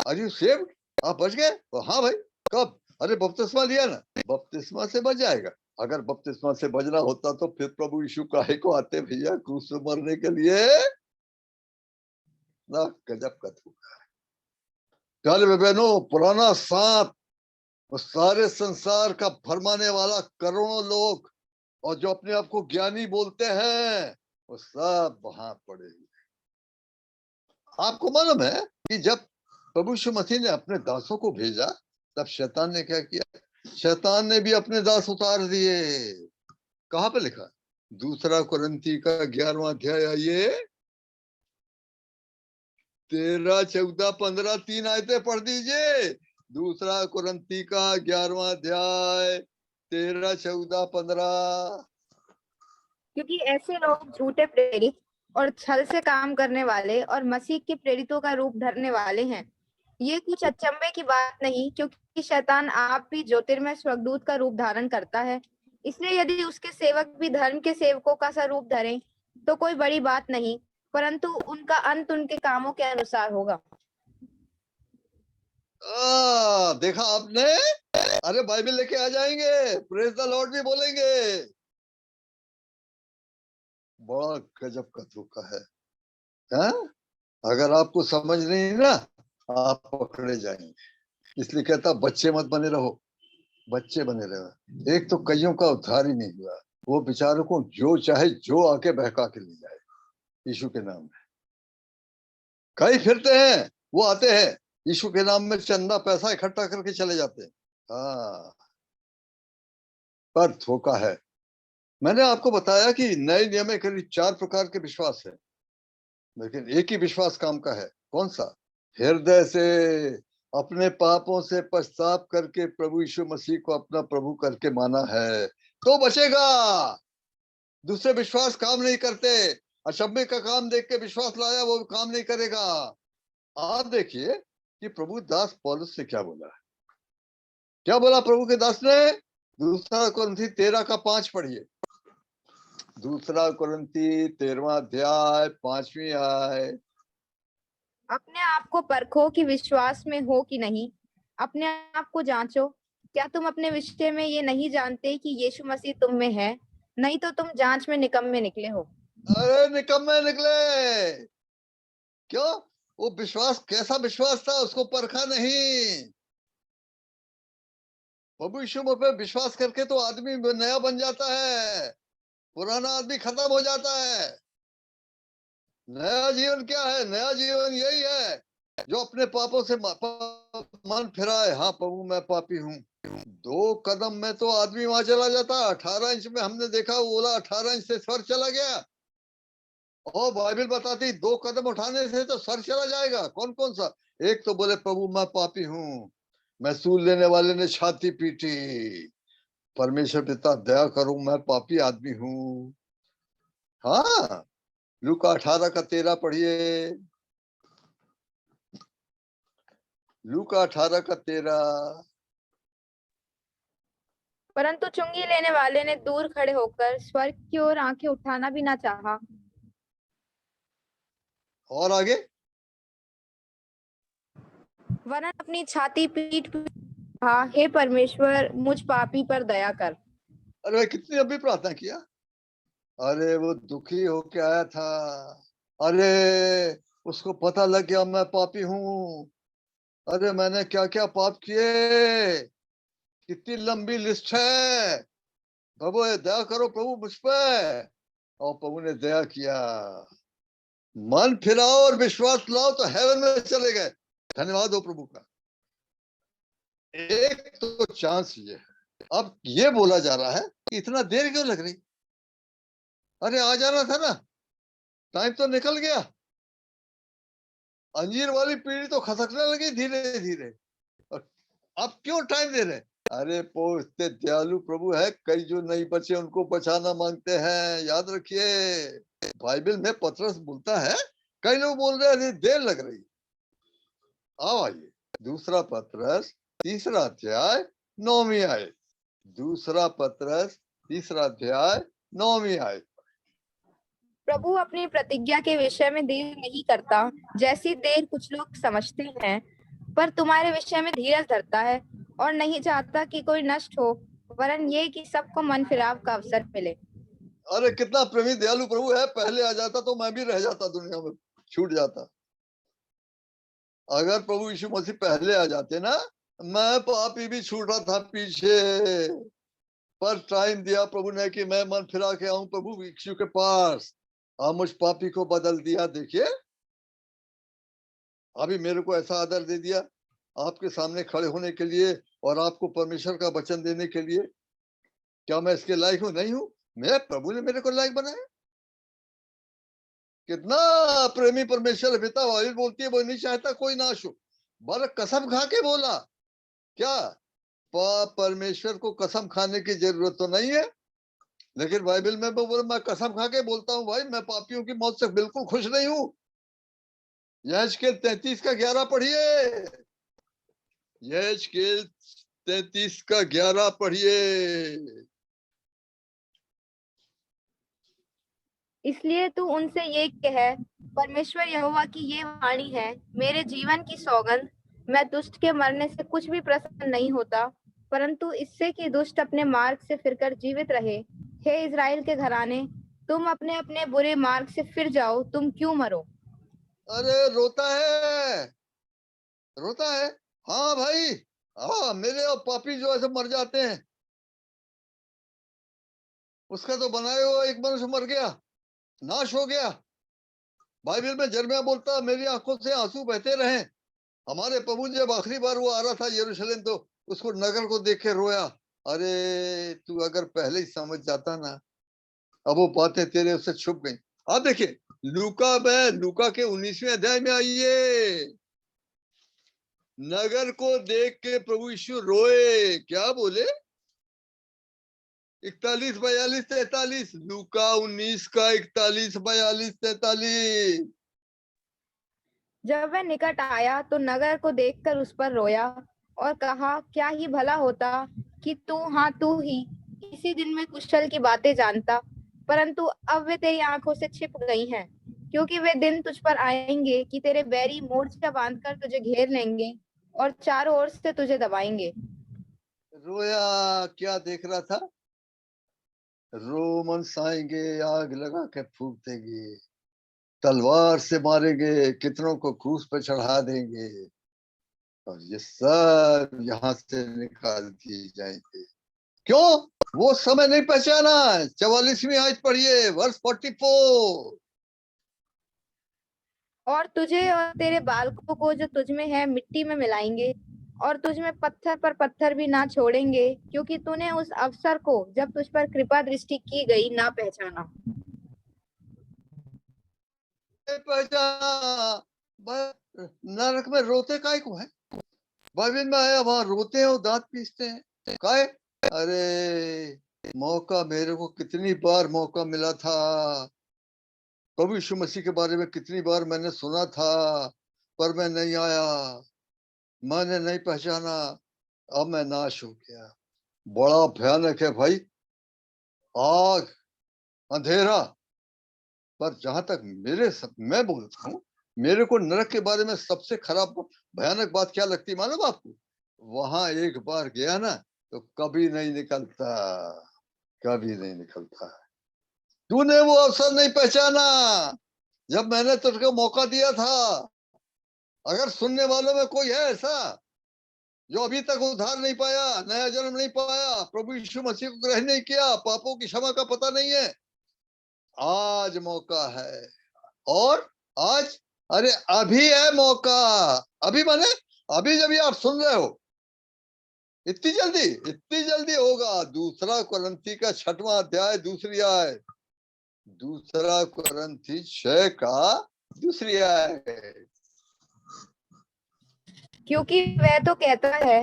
आर यू सेव्ड? आप बच गए? तो हाँ भाई। कब? अरे बपतिस्मा लिया ना। बपतिस्मा से बच जाएगा। अगर बपतिस्मा से बचना होता तो फिर प्रभु यीशु काहे को आते भैया क्रूस पे मरने के लिए? ना गजब का धोखा है। प्यारे बहनों, पुराना साथ, वो सारे संसार का भरमाने वाला करोड़ों लोग, और जो अपने आप को ज्ञानी बोलते हैं, वो सब वहां पड़े हुए। आपको मालूम है कि जब प्रभु यीशु मसीह ने अपने दासों को भेजा, तब शैतान ने क्या किया? शैतान ने भी अपने दास उतार दिए। कहां पे लिखा? दूसरा कुरिन्थी का 11वां अध्याय, आइए 13, 14, 15 3 आयतें पढ़ दीजिए। दूसरा कुरिन्थी का 11वां अध्याय 13, 14, 15। क्योंकि ऐसे लोग झूठे प्रेरित और छल से काम करने वाले और मसीह के प्रेरितों का रूप धरने वाले हैं। ये कुछ अचंभे की बात नहीं, क्योंकि शैतान आप भी ज्योतिर्मय स्वर्गदूत का रूप धारण करता है। इसलिए यदि उसके सेवक भी धर्म के सेवकों का सा रूप धरें तो कोई बड़ी बात नहीं, परंतु उनका अंत उनके कामों के अनुसार होगा। देखा आपने? अरे बाइबल लेके आ जाएंगे, प्रेज द लॉर्ड भी बोलेंगे। बड़ा गजब का धोखा है, है? अगर आपको समझ नहीं ना, आप पकड़े जाएंगे। इसलिए कहता बच्चे मत बने रहो, बच्चे बने रहो। एक तो कईयों का उद्धार ही नहीं हुआ, वो बेचारों को जो चाहे जो आके बहका के ले जाए यीशु के नाम में। कई फिरते हैं, वो आते हैं यीशु के नाम में चंदा पैसा इकट्ठा करके चले जाते हैं। हाँ, पर धोखा है। मैंने आपको बताया कि नए नियम में करीब 4 प्रकार के विश्वास है, लेकिन एक ही विश्वास काम का है। कौन सा? हृदय से अपने पापों से पश्चाताप करके प्रभु यीशु मसीह को अपना प्रभु करके माना है तो बचेगा। दूसरे विश्वास काम नहीं करते। अशम्भे का काम देख के विश्वास लाया, वो काम नहीं करेगा। आप देखिए कि प्रभु दास पौलुस से क्या बोला है। क्या बोला प्रभु के दास ने? दूसरा कुरिन्थी 13 का 5 पढ़िए। दूसरा कुरिन्थी 13वां अध्याय 5वीं आयत। अपने आप को परखो कि विश्वास में हो कि नहीं, अपने आप को जांचो, क्या तुम अपने विषय में ये नहीं जानते कि यीशु मसीह तुम में है? नहीं तो तुम जांच में निकम्मे निकले हो। अरे निकम्मे निकले क्यों? वो विश्वास कैसा विश्वास था, उसको परखा नहीं। प्रभु यीशु पे विश्वास करके तो आदमी नया बन जाता है, पुराना आदमी खत्म हो जाता है। नया जीवन क्या है? नया जीवन यही है जो अपने पापों से मन फिराए। हाँ प्रभु मैं पापी हूँ। 2 कदम में तो आदमी वहां चला जाता। 18 इंच में हमने देखा, वो बोला 18 इंच से सर चला गया। और बाइबल बताती 2 कदम उठाने से तो सर चला जाएगा। कौन कौन सा? एक तो बोले प्रभु मैं पापी हूँ। महसूल लेने वाले ने छाती पीटी, परमेश्वर पिता दया करो मैं पापी आदमी हूँ। हाँ, लूका 18 का 13 पढ़िए। लूका 18 का 13। परंतु चुंगी लेने वाले ने दूर खड़े होकर स्वर्ग की ओर आंखें उठाना भी ना चाहा, और आगे? वरन अपनी छाती पीट कहा, हे परमेश्वर मुझ पापी पर दया कर। अरे भाई कितनी लंबी प्रार्थना किया। अरे वो दुखी होके आया था। अरे उसको पता लग गया मैं पापी हूँ। अरे मैंने क्या क्या पाप किए। कितनी लंबी लिस्ट है। प्रभु दया करो प्रभु मुझ पे। और प्रभु ने दया किया। मन फिराओ और विश्वास लाओ तो हेवन में चले गए। धन्यवाद हो प्रभु का। एक तो चांस ये है। अब ये बोला जा रहा है कि इतना देर क्यों लग रही? अरे आ जाना था ना, टाइम तो निकल गया। अंजीर वाली पीढ़ी तो खसकने लगी धीरे धीरे। अब क्यों टाइम दे रहे? अरे इतने दयालु प्रभु है, कई जो नहीं बचे उनको बचाना मांगते हैं। याद रखिए बाइबल में पतरस बोलता है, कई लोग बोल रहे हैं देर लग रही। आओ आइए, दूसरा पतरस 3 अध्याय 9वीं आयत। दूसरा पतरस 3 अध्याय 9वीं आयत। प्रभु अपनी प्रतिज्ञा के विषय में देर नहीं करता, जैसी देर कुछ लोग समझते हैं, पर तुम्हारे विषय में धीरज धरता है और नहीं चाहता कि कोई नष्ट हो, वरन ये कि सबको मन फिराव का अवसर मिले। अरे कितना प्रेमी दयालु प्रभु है। पहले आ जाता तो मैं भी रह जाता, दुनिया में छूट जाता। अगर प्रभु यीशु मसीह पहले आ जाते ना, मैं पापी भी छूटा था पीछे। पर टाइम दिया प्रभु ने कि मैं मन फिरा के आऊं प्रभु यीशु के पास। आप मुझ पापी को बदल दिया। देखिए अभी मेरे को ऐसा आदर दे दिया आपके सामने खड़े होने के लिए और आपको परमेश्वर का वचन देने के लिए। क्या मैं इसके लायक हूं? नहीं हूं। मैं प्रभु ने मेरे को लायक बनाया। कितना प्रेमी परमेश्वर पिता। बाइबल बोलती है वो नहीं चाहता कोई नाश हो। बड़ा कसम खा के बोला। क्या परमेश्वर को कसम खाने की जरूरत तो नहीं है, लेकिन बाइबल में वो बोला मैं कसम खा के बोलता हूँ भाई मैं पापियों की मौत से बिल्कुल खुश नहीं हूं। यहेजकेल 33 का 11 पढ़िए। यहेजकेल 33 का 11 पढ़िए। इसलिए तू उनसे ये कह, परमेश्वर यहोवा की ये वाणी है, मेरे जीवन की सौगंध, मैं दुष्ट के मरने से कुछ भी प्रसन्न नहीं होता, परंतु इससे कि दुष्ट अपने मार्ग से फिरकर जीवित रहे। हे इज़राइल के घराने, तुम अपने अपने बुरे मार्ग से फिर जाओ, तुम क्यों मरो? अरे रोता है, रोता है। हाँ भाई, हाँ मेरे और पापी जो ऐसे मर जाते हैं, उसका तो बनाया हुआ एक मनुष्य मर गया, नाश हो गया। बाइबल में यिर्मयाह बोलता मेरी आंखों से आंसू बहते रहे। हमारे प्रभु जब आखिरी बार वो आ रहा था यरूशलेम तो उसको नगर को देख के रोया। अरे तू अगर पहले ही समझ जाता ना, अब वो बातें तेरे उससे छुप गई। आप देखिए लूका के 19वें अध्याय में आइए। नगर को देख के प्रभु यीशु रोए। क्या बोले? 41, 42, 43। लूका 19 का 41, 42, 43। जब वह निकट आया तो नगर को देखकर उस पर रोया और कहा, क्या ही भला होता कि तू ही इसी दिन में कुशल की बातें जानता, परंतु अब वे तेरी आंखों से छिप गई हैं, क्योंकि वे दिन तुझ पर आएंगे कि तेरे बैरी मोर्चा बांधकर तुझे घेर लेंगे और चारों ओर से तुझे दबाएंगे। रोया, क्या देख रहा था? रोमन्स आएंगे, आग लगा के फूक देंगे, तलवार से मारेंगे, कितनों को क्रूस पे चढ़ा देंगे, और ये सब यहाँ से निकाल दिए जाएंगे। क्यों? वो समय नहीं पहचाना। 44वीं आयत पढ़िए, वर्ष 44। और तुझे और तेरे बालकों को जो तुझ में है मिट्टी में मिलाएंगे, और तुझ में पत्थर पर पत्थर भी ना छोड़ेंगे, क्योंकि तूने उस अवसर को जब तुझ पर कृपा दृष्टि की गई ना पहचाना। नहीं पहचाना। नरक में रोते काय को है? बाइबल में आया, वहां रोते हैं और दांत पीसते हैं। काय? अरे मौका मेरे को कितनी बार मौका मिला था, प्रभु यीशु मसीह के बारे में कितनी बार मैंने सुना था, पर मैं नहीं आया, मैंने नहीं पहचाना, अब मैं नाश हो गया। बड़ा भयानक है भाई, आग, अंधेरा। पर जहां तक मैं बोलता हूँ, मेरे को नरक के बारे में सबसे खराब भयानक बात क्या लगती है मालूम आपको? वहां एक बार गया ना तो कभी नहीं निकलता, कभी नहीं निकलता। तूने वो अवसर नहीं पहचाना जब मैंने तुझको मौका दिया था। अगर सुनने वालों में कोई है ऐसा जो अभी तक उद्धार नहीं पाया, नया जन्म नहीं पाया, प्रभु यीशु मसीह को ग्रहण नहीं किया, पापों की क्षमा का पता नहीं है, आज मौका है। और आज, अरे अभी है मौका। अभी माने अभी जब ये आप सुन रहे हो, इतनी जल्दी होगा। दूसरा कुरिन्थी का 6वां अध्याय, दूसरी आयत, दूसरा कुरिन्थी 6 का दूसरी आयत। क्योंकि वह तो कहता है,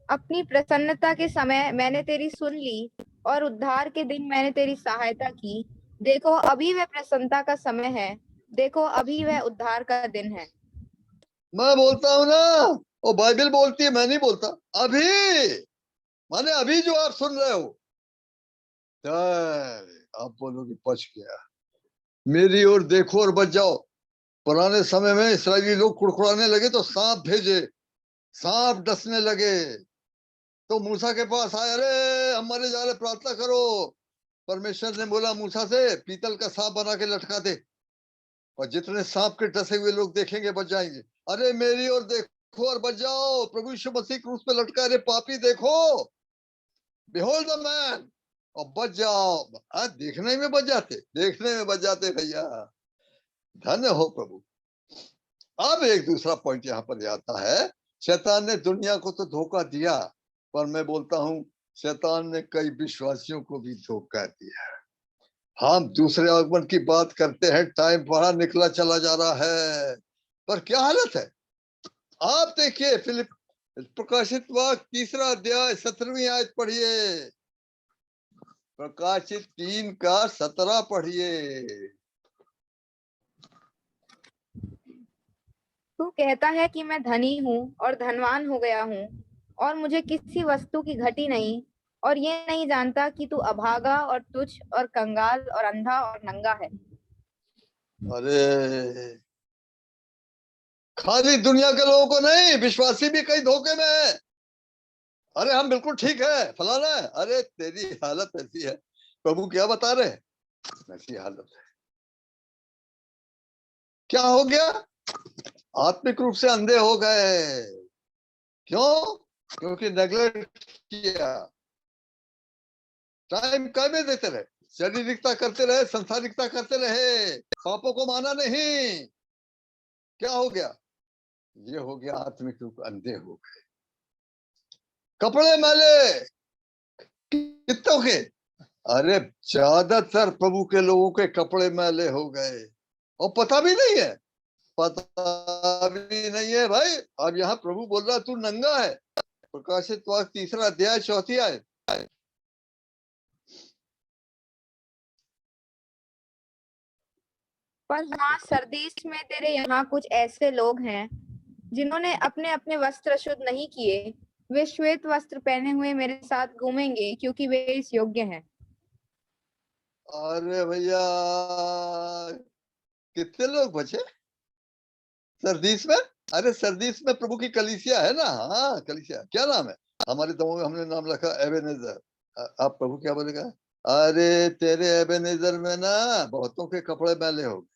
अपनी प्रसन्नता के समय मैंने तेरी सुन ली, और उद्धार के दिन मैंने तेरी सहायता की। देखो अभी वह प्रसन्नता का समय है, देखो अभी वह उद्धार का दिन है। मैं बोलता हूं ना, वो बाइबल बोलती है, मैं नहीं बोलता। अभी माने अभी जो आप सुन रहे हो, आप बोलोगे पच गया, मेरी ओर देखो और बच जाओ। पुराने समय में इस्राएली लोग कुड़कुड़ाने लगे तो सांप भेजे, सांप डसने लगे, तो मूसा के पास आए, अरे हमारे जा रहे, प्रार्थना करो। परमेश्वर ने बोला मूसा से, पीतल का सांप बना के लटका दे, और जितने सांप के डसे हुए लोग देखेंगे बच जाएंगे। अरे मेरी ओर देखो और बच जाओ, प्रभु यीशु मसीह क्रूस पे लटका, अरे पापी देखो, बिहोल्ड द मैन, और बच जाओ। देखने में बच जाते, देखने में बच जाते भैया, धन्य हो प्रभु। अब एक दूसरा पॉइंट यहाँ पर आता है, शैतान ने दुनिया को तो धोखा दिया, पर मैं बोलता हूं शैतान ने कई विश्वासियों को भी धोखा दिया। हम दूसरे आगमन की बात करते हैं, टाइम बड़ा निकला चला जा रहा है, पर क्या हालत है आप देखिए। फिलिप प्रकाशित वाक्य 3 अध्याय 17वीं आयत पढ़िए, प्रकाशित 3 का 17 पढ़िए। तू कहता है कि मैं धनी हूँ और धनवान हो गया हूँ, और मुझे किसी वस्तु की घटी नहीं, और ये नहीं जानता कि तू अभागा और तुच्छ और कंगाल और अंधा और नंगा है। अरे खाली दुनिया के लोगों को नहीं, विश्वासी भी कई धोखे में है। अरे हम बिल्कुल ठीक है, फलाना है, अरे तेरी हालत ऐसी है, प्रभु क्या बता रहे हैं, ऐसी हालत है। क्या हो गया? आत्मिक रूप से अंधे हो गए। क्यों? क्योंकि नेग्लेक्ट किया, टाइम कमे देते रहे, शारीरिकता करते रहे, संसारिकता करते रहे, पापों को माना नहीं। क्या हो गया? ये हो गया आत्मिक रूप अंधे हो गए। कपड़े मैले कितनों के? अरे ज्यादातर प्रभु के लोगों के कपड़े मैले हो गए, और पता भी नहीं है, पता भी नहीं है भाई। अब यहाँ प्रभु बोल रहा तू नंगा है, प्रकाशित वाक्य 3 अध्याय 4 आयत। पर हाँ, सरदीस में तेरे यहाँ कुछ ऐसे लोग हैं जिन्होंने अपने अपने वस्त्र शुद्ध नहीं किए, वे श्वेत वस्त्र पहने हुए मेरे साथ घूमेंगे, क्योंकि वे इस योग्य हैं। अरे भैया कितने लोग बचे सरदीस में? अरे सरदीस में प्रभु की कलीसिया है ना, हाँ कलीसिया, क्या नाम है? हमारे दमों में हमने नाम रखा एबेनेजर। आप प्रभु क्या बोलेगा? अरे तेरे एबेनेजर में ना बहुतों के कपड़े मैले हो गए,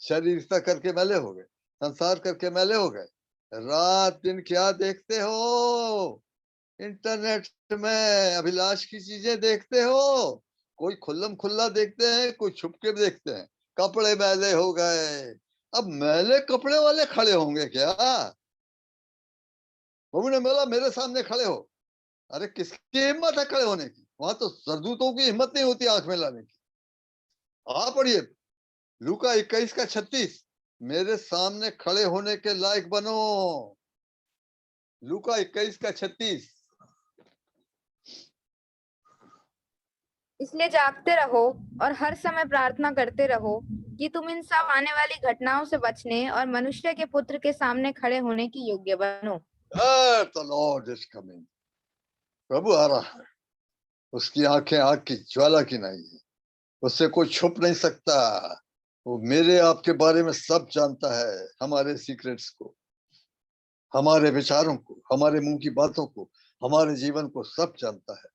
शरीरता करके मैले हो गए, संसार करके मैले हो गए। रात दिन क्या देखते हो? इंटरनेट में अभिलाष की चीजें देखते हो। कोई खुल्लम खुल्ला देखते हैं, कोई छुप के देखते हैं। कपड़े मैले हो गए। अब मैले कपड़े वाले खड़े होंगे क्या? प्रभु ने बोला मेरे सामने खड़े हो। अरे किसकी हिम्मत है खड़े होने की? वहां तो सरदूतों की हिम्मत नहीं होती आंख में लाने की। आप पढ़िए लूका 21 का 36, मेरे सामने खड़े होने के लायक बनो। लूका 21 का 36। इसलिए जागते रहो और हर समय प्रार्थना करते रहो कि तुम इन सब आने वाली घटनाओं से बचने और मनुष्य के पुत्र के सामने खड़े होने की योग्य बनो। The Lord is coming. प्रभु आ रहा है। उसकी आंखें आग की ज्वाला की नहीं है, उससे कोई छुप नहीं सकता। वो मेरे आपके बारे में सब जानता है, हमारे सीक्रेट्स को, हमारे विचारों को, हमारे मुंह की बातों को, हमारे जीवन को सब जानता है।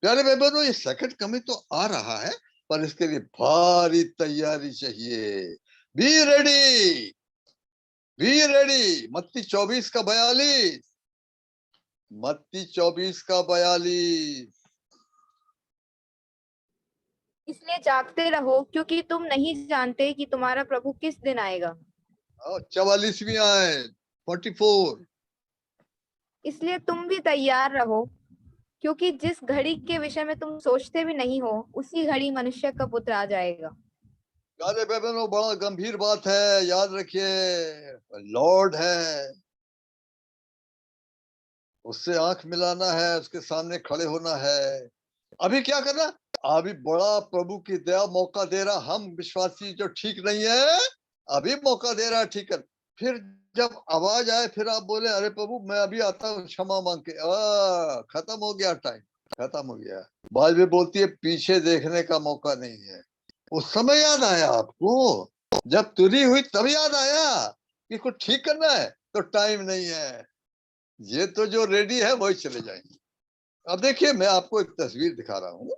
प्यारे भाई बहनों, ये सेकंड कमिंग तो आ रहा है, पर इसके लिए भारी तैयारी चाहिए। Be ready, be ready. मत्ती 24 का 42, मत्ती 24 का 42। इसलिए जागते रहो क्योंकि तुम नहीं जानते कि तुम्हारा प्रभु किस दिन आएगा। 44वीं आयत 44। इसलिए तुम भी तैयार रहो क्योंकि जिस घड़ी के विषय में तुम सोचते भी नहीं हो उसी घड़ी मनुष्य का पुत्र आ जाएगा। प्यारे भाई बहनों, बड़ा गंभीर बात है, याद रखिए। लॉर्ड है, उससे आंख मिलाना है, उसके सामने खड़े होना है। अभी क्या करना? अभी बड़ा प्रभु की दया मौका दे रहा। हम विश्वासी जो ठीक नहीं है, अभी मौका दे रहा ठीक कर। फिर जब आवाज आए फिर आप बोले अरे प्रभु मैं अभी आता हूँ क्षमा मांग के, खत्म हो गया टाइम, खत्म हो गया। बाइबल बोलती है पीछे देखने का मौका नहीं है। उस समय याद आया आपको, जब तुरी हुई तब याद आया कि कुछ ठीक करना है, तो टाइम नहीं है। ये तो जो रेडी है वही चले जाएंगे। अब देखिए मैं आपको एक तस्वीर दिखा रहा हूँ,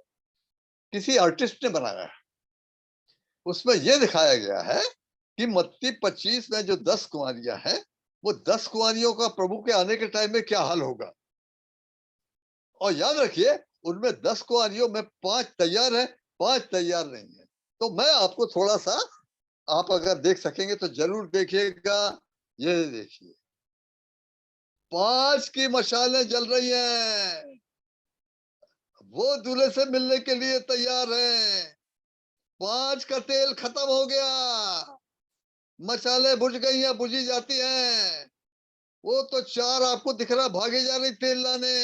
किसी आर्टिस्ट ने बनाया है। उसमें यह दिखाया गया है कि मत्ती 25 में जो 10 कुंवारियां हैं, वो 10 कुंवारियों का प्रभु के आने के टाइम में क्या हाल होगा। और याद रखिए उनमें 10 कुंवारियों में 5 तैयार है, 5 तैयार नहीं है। तो मैं आपको थोड़ा सा, आप अगर देख सकेंगे तो जरूर देखिएगा। ये देखिए 5 की मशालें जल रही हैं, वो दूल्हे से मिलने के लिए तैयार हैं। 5 का तेल खत्म हो गया, मसाले बुझ गई हैं, बुझी जाती हैं। वो तो 4 आपको दिख रहा भागे जा रही तेल लाने।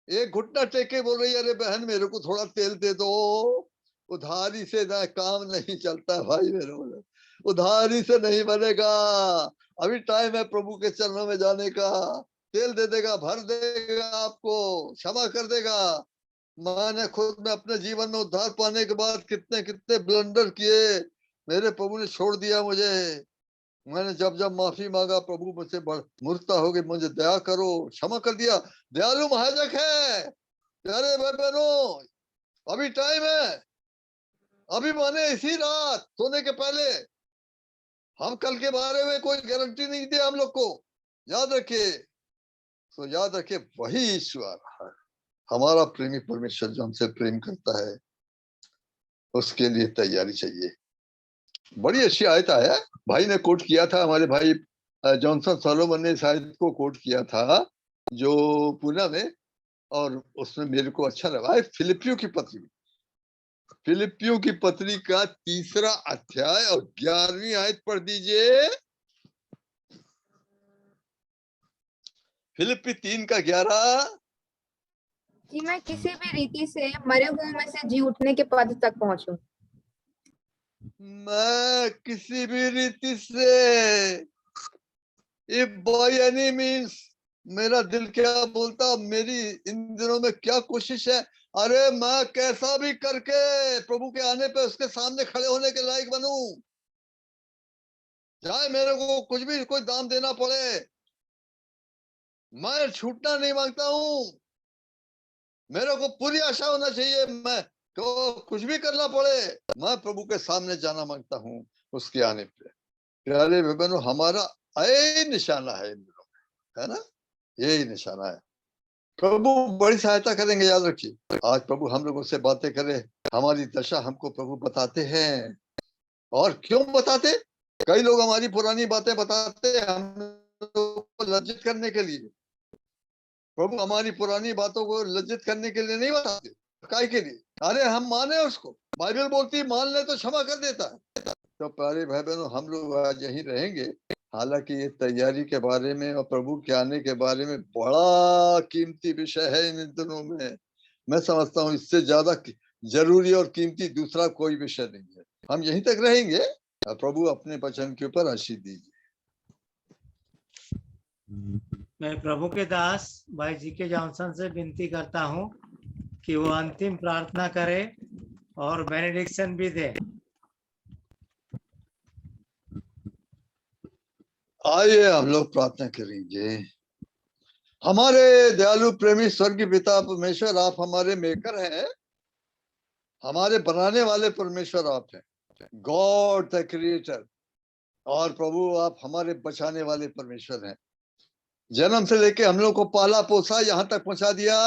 एक घुटना टेके बोल रही अरे बहन मेरे को थोड़ा तेल दे दो। उधारी से ना काम नहीं चलता भाई, मेरे बोले उधारी से नहीं बनेगा। अभी टाइम है प्रभु के चरणों में जाने का। तेल दे देगा, भर देगा, आपको क्षमा कर देगा। मैंने खुद में अपने जीवन में उद्धार पाने के बाद कितने कितने ब्लंडर किए, मेरे प्रभु ने छोड़ दिया मुझे। मैंने जब जब माफी मांगा प्रभु मुझसे मूर्खता हो गई, मुझे दया करो, क्षमा कर दिया। दयालु महाजक है। प्यारे भाई बहनों, अभी टाइम है, अभी माने इसी रात सोने के पहले। हम कल के बारे में कोई गारंटी नहीं दी हम लोग को, याद रखिए। तो याद रखिए वही ईश्वर है, हमारा प्रेमी परमेश्वर जो हमसे प्रेम करता है, उसके लिए तैयारी चाहिए। बड़ी अच्छी आयत है, भाई ने कोट किया था, हमारे भाई जॉनसन सोलोमन ने इस आयत को कोट किया था जो पुणे में, और उसमें मेरे को अच्छा लगा। फिलिपियों की पत्री, फिलिपियों की पत्री का 3रा अध्याय और 11वीं आयत पढ़ दीजिए। फिलिपी 3 का 11। कि मैं किसी भी रीति से मरे हुओं में से जी उठने के पद तक पहुंचूं। मैं किसी भी रीति से, इफ बाय एनी मीन्स, मेरा दिल क्या बोलता, मेरी इन दिनों में क्या कोशिश है, अरे मैं कैसा भी करके प्रभु के आने पे उसके सामने खड़े होने के लायक बनूं, चाहे मेरे को कुछ भी कोई दाम देना पड़े। मैं छूटना नहीं मांगता हूं, मेरे को पूरी आशा होना चाहिए, मैं तो कुछ भी करना पड़े मैं प्रभु के सामने जाना मांगता हूं उसके आने पे। प्यारे भाई बहनों, हमारा यही निशाना है इन दिनों में, है ना, यही निशाना है। प्रभु बड़ी सहायता करेंगे, याद रखिए। आज प्रभु हम लोगों से बातें करें, हमारी दशा हमको प्रभु बताते हैं। और क्यों बताते? कई लोग हमारी पुरानी बातें बताते हैं हम लोगों को लज्जित करने के लिए। प्रभु हमारी पुरानी बातों को लज्जित करने के लिए नहीं बताते, काय के लिए? अरे हम माने उसको, बाइबल बोलती मान ले तो क्षमा कर देता है। तो प्यारे भाई बहनों, हम लोग आज यहीं रहेंगे। हालांकि ये तैयारी के बारे में और प्रभु के आने के बारे में बड़ा कीमती विषय है इन दिनों में। मैं समझता हूँ इससे ज्यादा जरूरी और कीमती दूसरा कोई विषय नहीं है। हम यहीं तक रहेंगे। प्रभु अपने वचन के ऊपर आशीष दीजिए। मैं प्रभु के दास भाई जी.के. जॉनसन से विनती करता हूं कि वो अंतिम प्रार्थना करे और बेनेडिक्शन भी दे। आइए हम लोग प्रार्थना करेंगे। हमारे दयालु प्रेमी स्वर्गीय पिता परमेश्वर, आप हमारे मेकर हैं, हमारे बनाने वाले परमेश्वर आप हैं, गॉड द क्रिएटर। और प्रभु आप हमारे बचाने वाले परमेश्वर हैं। जन्म से लेके हम लोग को पाला पोसा, यहाँ तक पहुंचा दिया।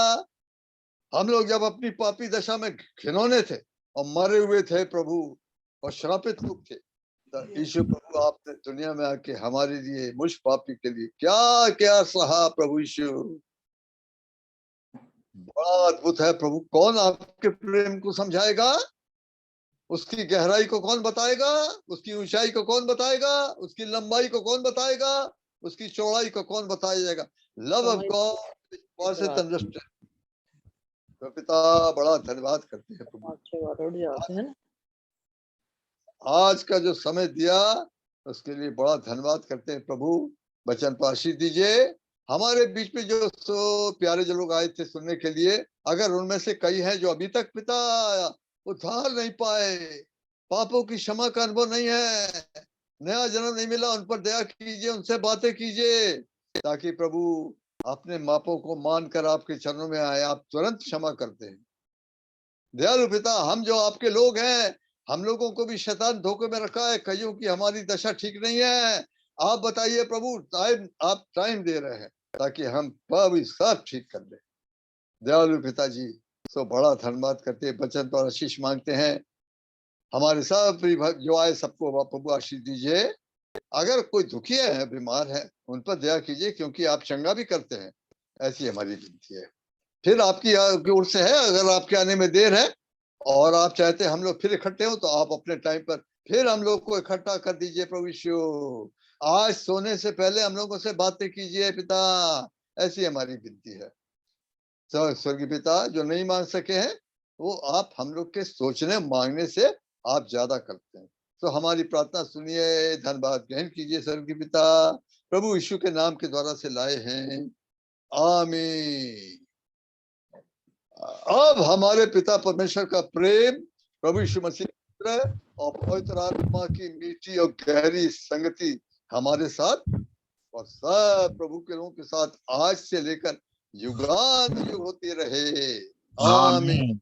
हम लोग जब अपनी पापी दशा में घिनौने थे और मरे हुए थे प्रभु, और श्रापित लोग थे, तो यीशु प्रभु आपने दुनिया में आके हमारे लिए, मुझ पापी के लिए क्या क्या सहा प्रभु यीशु। बड़ा अद्भुत है प्रभु। कौन आपके प्रेम को समझाएगा? उसकी गहराई को कौन बताएगा? उसकी ऊंचाई को कौन बताएगा? उसकी लंबाई को कौन बताएगा? उसकी चौड़ाई को कौन बताया जाएगा? Love of God. तो पिता बड़ा धन्यवाद करते हैं प्रभु, आज का जो समय दिया उसके लिए बड़ा धन्यवाद करते हैं प्रभु। वचन पर आशीष दीजिए। हमारे बीच में जो प्यारे जो लोग आए थे सुनने के लिए, अगर उनमें से कई हैं जो अभी तक पिता उद्धार नहीं पाए, पापों की क्षमा का अनुभव नहीं है, नया जन्म नहीं मिला, उन पर दया कीजिए, उनसे बातें कीजिए, ताकि प्रभु अपने मापों को मानकर आपके चरणों में आए। आप तुरंत क्षमा करते हैं दयालु पिता। हम जो आपके लोग हैं, हम लोगों को भी शैतान धोखे में रखा है, कईयों की हमारी दशा ठीक नहीं है। आप बताइए प्रभु, टाइम आप टाइम दे रहे हैं ताकि हम प्रभु सब ठीक कर दें। दयालु पिताजी तो बड़ा धन्यवाद करते हैं, वचन पर आशीष मांगते हैं। हमारे सब जो आए सबको प्रभु आशीष दीजिए। अगर कोई दुखी है, बीमार है, उन पर दया कीजिए, क्योंकि आप चंगा भी करते हैं, ऐसी हमारी विनती है। फिर आपकी ओर से है, अगर आपके आने में देर है और आप चाहते हैं हम लोग फिर इकट्ठे हो, तो आप अपने टाइम पर फिर हम लोग को इकट्ठा कर दीजिए प्रभु यीशु। आज सोने से पहले हम लोगों से बातें कीजिए पिता, ऐसी हमारी विनती है। स्वर्गीय पिता, जो नहीं मांग सके हैं वो आप हम लोग के सोचने मांगने से आप ज्यादा करते हैं, तो हमारी प्रार्थना सुनिए, धन्यवाद ग्रहण कीजिए स्वर्गीय पिता। प्रभु यीशु के नाम के द्वारा से लाए हैं, आमीन। अब हमारे पिता परमेश्वर का प्रेम, प्रभु यीशु मसीह और पवित्र आत्मा की मीठी और गहरी संगति हमारे साथ और सब प्रभु के लोगों के साथ आज से लेकर युगान युग होती रहे। आमीन।